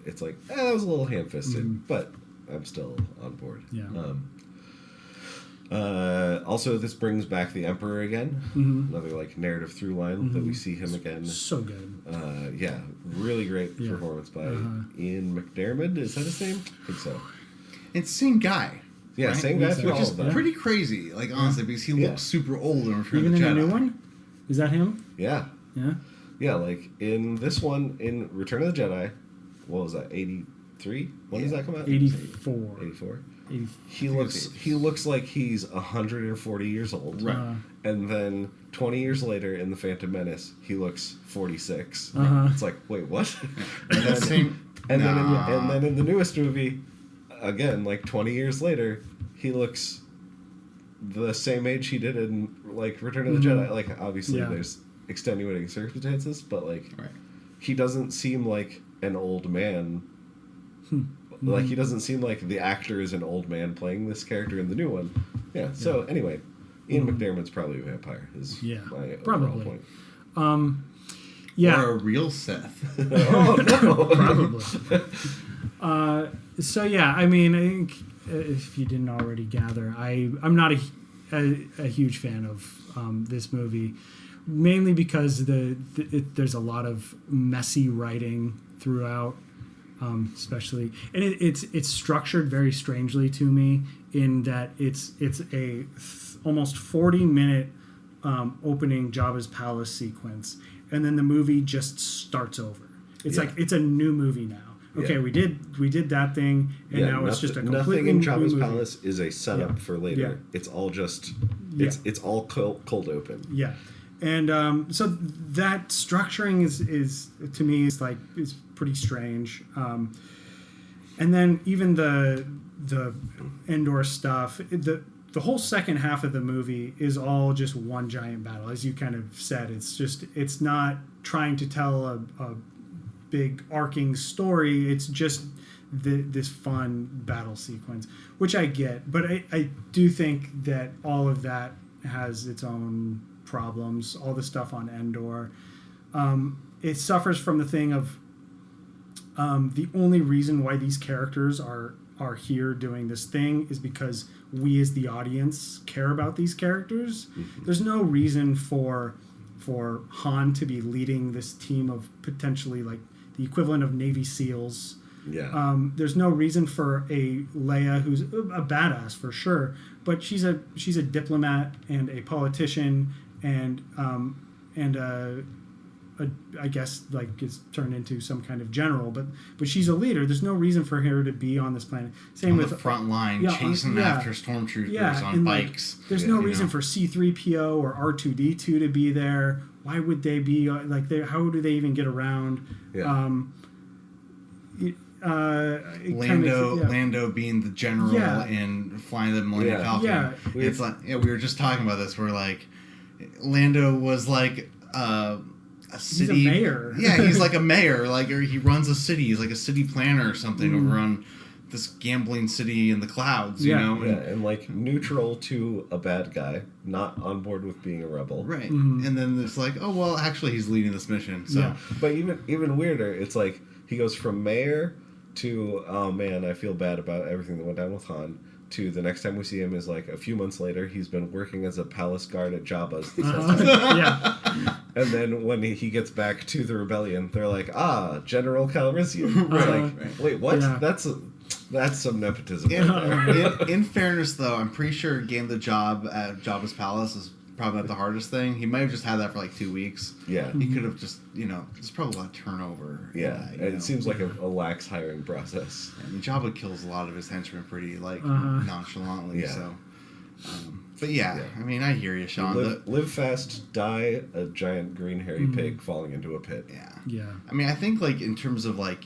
[SPEAKER 4] it's like, that was a little ham-fisted, but I'm still on board.
[SPEAKER 3] Yeah.
[SPEAKER 4] Also, this brings back the Emperor again. Another like narrative through line that we see him again.
[SPEAKER 3] So good.
[SPEAKER 4] Yeah, really great performance by Ian McDiarmid. Is that his name? I think so.
[SPEAKER 1] It's the same guy.
[SPEAKER 4] Yeah,
[SPEAKER 1] right?
[SPEAKER 4] same guy through all of them.
[SPEAKER 1] Pretty crazy, like honestly, because he looks super old in Return
[SPEAKER 3] Even
[SPEAKER 1] of the Jedi.
[SPEAKER 3] in the new one? Is that him?
[SPEAKER 4] Yeah.
[SPEAKER 3] Yeah.
[SPEAKER 4] Yeah, like in this one, in Return of the Jedi, what was that? 83? When does that come out?
[SPEAKER 3] 84.
[SPEAKER 4] 84. He looks like he's 140 years old.
[SPEAKER 1] Right.
[SPEAKER 4] And then 20 years later in the Phantom Menace, he looks 46. It's like, wait, what? And then in the newest movie, again, like 20 years later, he looks the same age he did in like Return of the Jedi. Like, obviously there's extenuating circumstances, but like he doesn't seem like an old man. Like, he doesn't seem like the actor is an old man playing this character in the new one. Yeah. So anyway, Ian McDiarmid's probably a vampire. Is my overall point.
[SPEAKER 3] Yeah.
[SPEAKER 2] Or a real Sith.
[SPEAKER 4] Oh no.
[SPEAKER 3] Probably. So yeah, I mean, I think if you didn't already gather, I'm not a huge fan of this movie, mainly because there's a lot of messy writing throughout, especially, and it's structured very strangely to me in that it's a almost 40-minute opening Jabba's palace sequence, and then the movie just starts over. It's like it's a new movie now. Okay, we did that thing, and now it's just a completely
[SPEAKER 4] nothing in
[SPEAKER 3] new
[SPEAKER 4] Jabba's
[SPEAKER 3] movie.
[SPEAKER 4] palace is a setup for later.
[SPEAKER 3] Yeah.
[SPEAKER 4] It's all just it's all cold open.
[SPEAKER 3] Yeah, and so that structuring is to me is pretty strange. And then even the Endor stuff, the whole second half of the movie is all just one giant battle, as you kind of said. It's not trying to tell a big arcing story. It's just this fun battle sequence, which I get, but I do think that all of that has its own problems. All the stuff on Endor, it suffers from the thing of the only reason why these characters are here doing this thing is because we as the audience care about these characters. Mm-hmm. There's no reason for Han to be leading this team of potentially like the equivalent of Navy SEALs.
[SPEAKER 4] Yeah.
[SPEAKER 3] There's no reason for a Leia who's a badass for sure, but she's a diplomat and a politician and I guess like gets turned into some kind of general, but she's a leader. There's no reason for her to be on this planet. Same
[SPEAKER 2] on
[SPEAKER 3] with
[SPEAKER 2] the front line, chasing after stormtroopers on bikes.
[SPEAKER 3] There's no reason for C-3PO or R2-D2 to be there. Why would they be like there? How do they even get around?
[SPEAKER 4] Yeah.
[SPEAKER 2] Lando being the general and flying the Millennium Falcon.
[SPEAKER 3] Yeah.
[SPEAKER 2] It's like we were just talking about this. Where like Lando was like a city
[SPEAKER 3] he's a mayor.
[SPEAKER 2] Yeah, he's like a mayor. Like or he runs a city. He's like a city planner or something over on this gambling city in the clouds. You know,
[SPEAKER 4] and like neutral to a bad guy, not on board with being a rebel.
[SPEAKER 2] Right. Mm-hmm. And then it's like, oh well, actually he's leading this mission. So,
[SPEAKER 4] but even weirder, it's like he goes from mayor to, oh man, I feel bad about everything that went down with Han, to the next time we see him is like a few months later, he's been working as a palace guard at Jabba's. And then when he gets back to the rebellion, they're like, General Calrissian. It's like, wait, what?
[SPEAKER 3] Yeah.
[SPEAKER 4] That's some nepotism.
[SPEAKER 2] In fairness, though, I'm pretty sure getting the job at Jabba's palace is probably not the hardest thing. He might have just had that for like 2 weeks.
[SPEAKER 4] Yeah.
[SPEAKER 2] He could have just, there's probably a lot of turnover.
[SPEAKER 4] Yeah. It seems like a lax hiring process.
[SPEAKER 2] I mean, Jabba kills a lot of his henchmen pretty, nonchalantly.
[SPEAKER 4] Yeah.
[SPEAKER 2] So, but I mean, I hear you, Sean.
[SPEAKER 4] Live fast, die a giant green hairy pig falling into a pit.
[SPEAKER 2] Yeah.
[SPEAKER 3] Yeah.
[SPEAKER 2] I mean, I think, like, in terms of, like,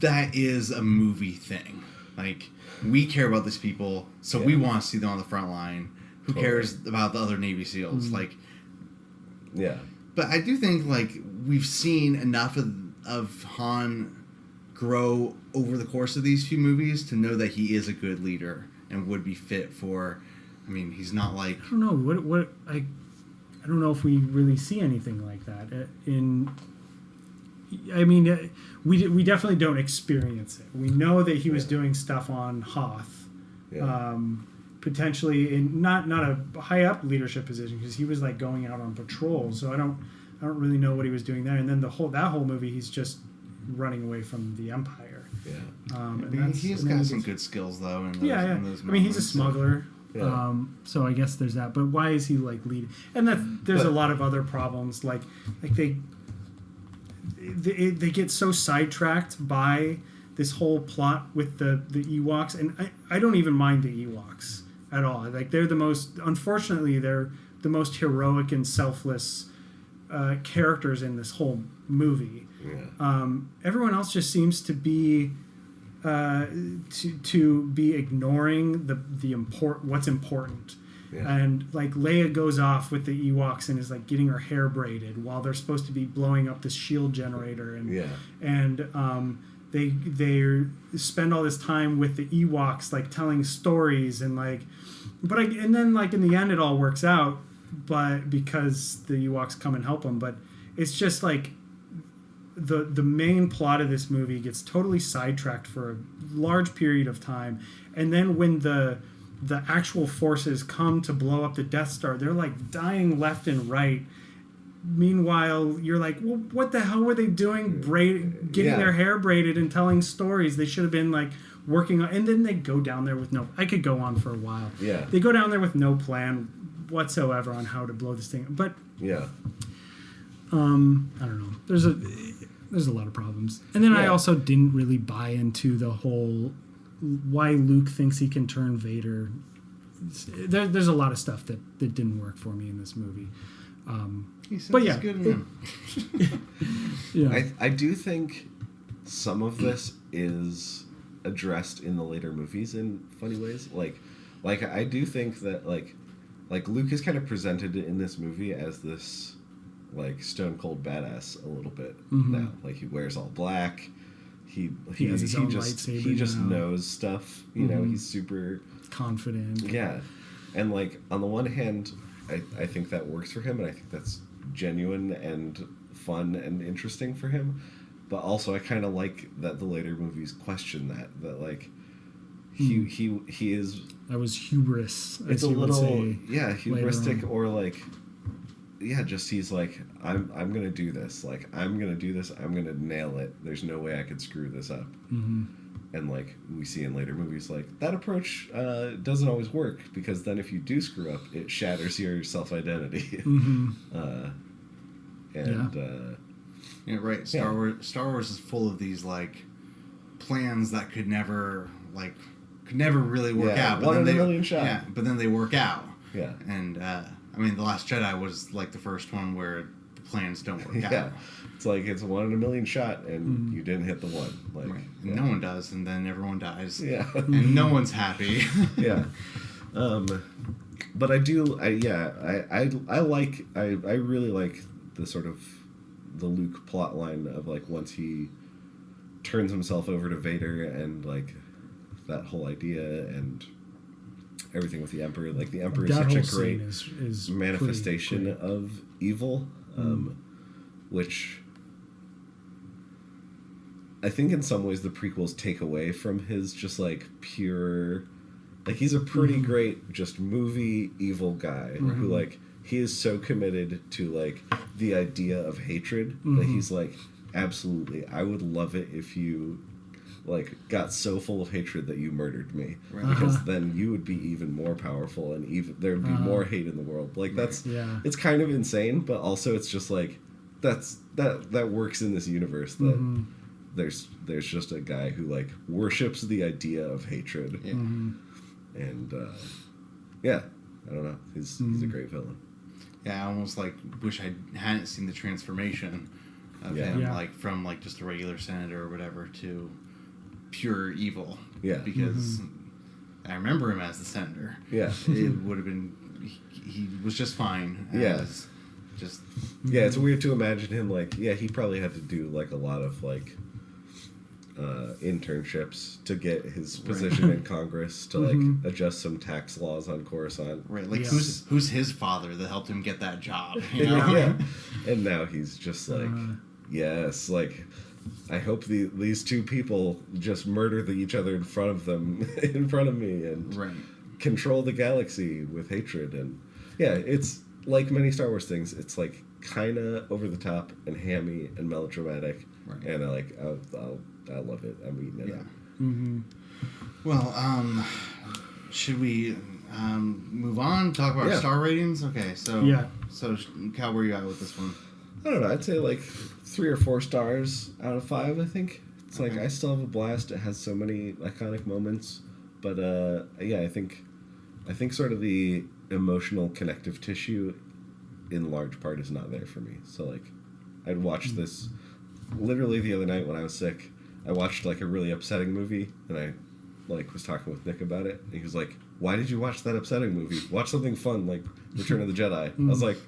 [SPEAKER 2] that is a movie thing. Like, we care about these people, so we want to see them on the front line. Who cares about the other Navy SEALs? Like,
[SPEAKER 4] yeah.
[SPEAKER 2] But I do think, like, we've seen enough of Han grow over the course of these few movies to know that he is a good leader and would be fit for. I mean, he's not like.
[SPEAKER 3] I don't know I don't know if we really see anything like that I mean, we definitely don't experience it. We know that he was doing stuff on Hoth, potentially in not a high up leadership position because he was like going out on patrol. So I don't really know what he was doing there. And then that whole movie, he's just running away from the Empire.
[SPEAKER 2] Yeah, he's got some good skills though. In those, in those
[SPEAKER 3] I mean, he's a smuggler.
[SPEAKER 4] Yeah.
[SPEAKER 3] So I guess there's that. But why is he like leading? And there's a lot of other problems. Like they get so sidetracked by this whole plot with the Ewoks, and I don't even mind the Ewoks at all. Like they're the most heroic and selfless characters in this whole movie.
[SPEAKER 4] Yeah.
[SPEAKER 3] Everyone else just seems to be to be ignoring what's important.
[SPEAKER 4] Yeah.
[SPEAKER 3] And like Leia goes off with the Ewoks and is like getting her hair braided while they're supposed to be blowing up this shield generator and they spend all this time with the Ewoks like telling stories and like and then like in the end it all works out but because the Ewoks come and help him. But it's just like the main plot of this movie gets totally sidetracked for a large period of time, and then when the actual forces come to blow up the Death Star, they're like dying left and right. Meanwhile, you're like, well, what the hell were they doing? Getting their hair braided and telling stories. They should have been like working on, and then they go down there with I could go on for a while.
[SPEAKER 4] Yeah.
[SPEAKER 3] They go down there with no plan whatsoever on how to blow this thing. But
[SPEAKER 4] yeah.
[SPEAKER 3] I don't know. There's a lot of problems. And then I also didn't really buy into the whole why Luke thinks he can turn Vader. There's a lot of stuff that didn't work for me in this movie. But yeah,
[SPEAKER 2] good
[SPEAKER 3] yeah.
[SPEAKER 4] I do think some of this is addressed in the later movies in funny ways. Like I do think that like Luke is kind of presented in this movie as this like stone cold badass a little bit now. Like he wears all black. He just knows stuff. You know, he's super
[SPEAKER 3] confident.
[SPEAKER 4] Yeah, and like on the one hand, I think that works for him, and I think that's genuine and fun and interesting for him. But also, I kind of like that the later movies question that like he is.
[SPEAKER 3] That was hubris.
[SPEAKER 4] It's a little hubristic or like. Yeah, just he's like, I'm gonna do this. Like, I'm gonna do this. I'm gonna nail it. There's no way I could screw this up. And like we see in later movies, like that approach doesn't always work, because then if you do screw up, it shatters your self-identity.
[SPEAKER 2] Yeah, right. Star Wars is full of these like plans that could never really work out. But
[SPEAKER 4] one in a million shot.
[SPEAKER 2] Yeah, but then they work out.
[SPEAKER 4] Yeah,
[SPEAKER 2] and I mean, The Last Jedi was like the first one where the plans don't work out.
[SPEAKER 4] Yeah, it's like it's 1 in a million shot, and you didn't hit the one. Like,
[SPEAKER 2] right. And no one does, and then everyone dies.
[SPEAKER 4] Yeah,
[SPEAKER 2] and no one's happy.
[SPEAKER 4] Yeah, but I really like the sort of the Luke plot line of like once he turns himself over to Vader and like that whole idea and everything with the Emperor. Like the Emperor is such a great
[SPEAKER 3] is
[SPEAKER 4] manifestation of evil, which I think in some ways the prequels take away from his just like pure, like he's a pretty great just movie evil guy who like he is so committed to like the idea of hatred that he's like, absolutely, I would love it if you like got so full of hatred that you murdered me, because then you would be even more powerful and even there would be more hate in the world. Like that's it's kind of insane, but also it's just like that works in this universe that there's just a guy who like worships the idea of hatred. And I don't know, he's a great villain.
[SPEAKER 2] I almost like wish I hadn't seen the transformation of him like from like just a regular senator or whatever to pure evil. Because I remember him as the senator. It would have been he was just fine.
[SPEAKER 4] It's weird to imagine him like he probably had to do like a lot of like internships to get his position in Congress to like adjust some tax laws on Coruscant.
[SPEAKER 2] Right, like who's his father that helped him get that job? You know?
[SPEAKER 4] Yeah, and now he's just like, yes, like I hope these two people just murder each other in front of me and control the galaxy with hatred. And it's like many Star Wars things. It's like kind of over the top and hammy and melodramatic, and I love it. I'm eating it up.
[SPEAKER 2] Well, should we move on? Talk about our star ratings? Okay, so Cal, where are you at with this one?
[SPEAKER 4] I don't know. I'd say like 3 or 4 stars out of 5. I think it's like I still have a blast. It has so many iconic moments, but I think sort of the emotional connective tissue in large part is not there for me. So like I'd watch this literally the other night when I was sick. I watched like a really upsetting movie, and I like was talking with Nick about it, and he was like, why did you watch that upsetting movie? Watch something fun like Return of the Jedi. I was like,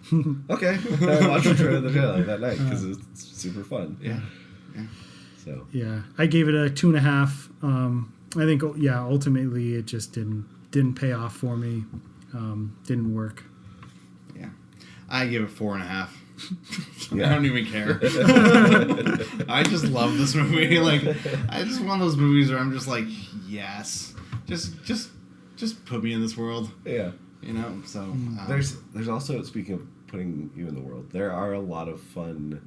[SPEAKER 4] okay. And I watched Return of the Jedi that night because it's super fun. So
[SPEAKER 3] I gave it a 2.5. I think ultimately it just didn't pay off for me. Didn't work.
[SPEAKER 2] I give it 4.5.
[SPEAKER 4] Yeah.
[SPEAKER 2] I don't even care. I just love this movie. Like, I just one of those movies where I'm just like, yes, just put me in this world.
[SPEAKER 4] Yeah.
[SPEAKER 2] You know. So
[SPEAKER 4] there's also, speaking of putting you in the world, there are a lot of fun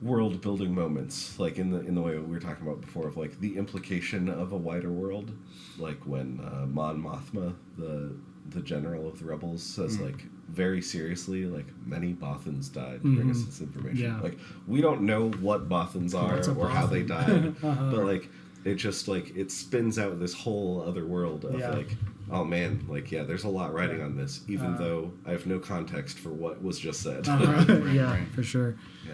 [SPEAKER 4] world building moments, like in the way we were talking about before, of like the implication of a wider world, like when Mon Mothma, the general of the rebels, says like very seriously, like many Bothans died to bring us this information.
[SPEAKER 3] Yeah.
[SPEAKER 4] Like we don't know what Bothans are or how they died, but like it just like it spins out this whole other world of like, oh man, like there's a lot riding on this, even though I have no context for what was just said.
[SPEAKER 3] Yeah,
[SPEAKER 2] right.
[SPEAKER 3] for sure.
[SPEAKER 4] Yeah.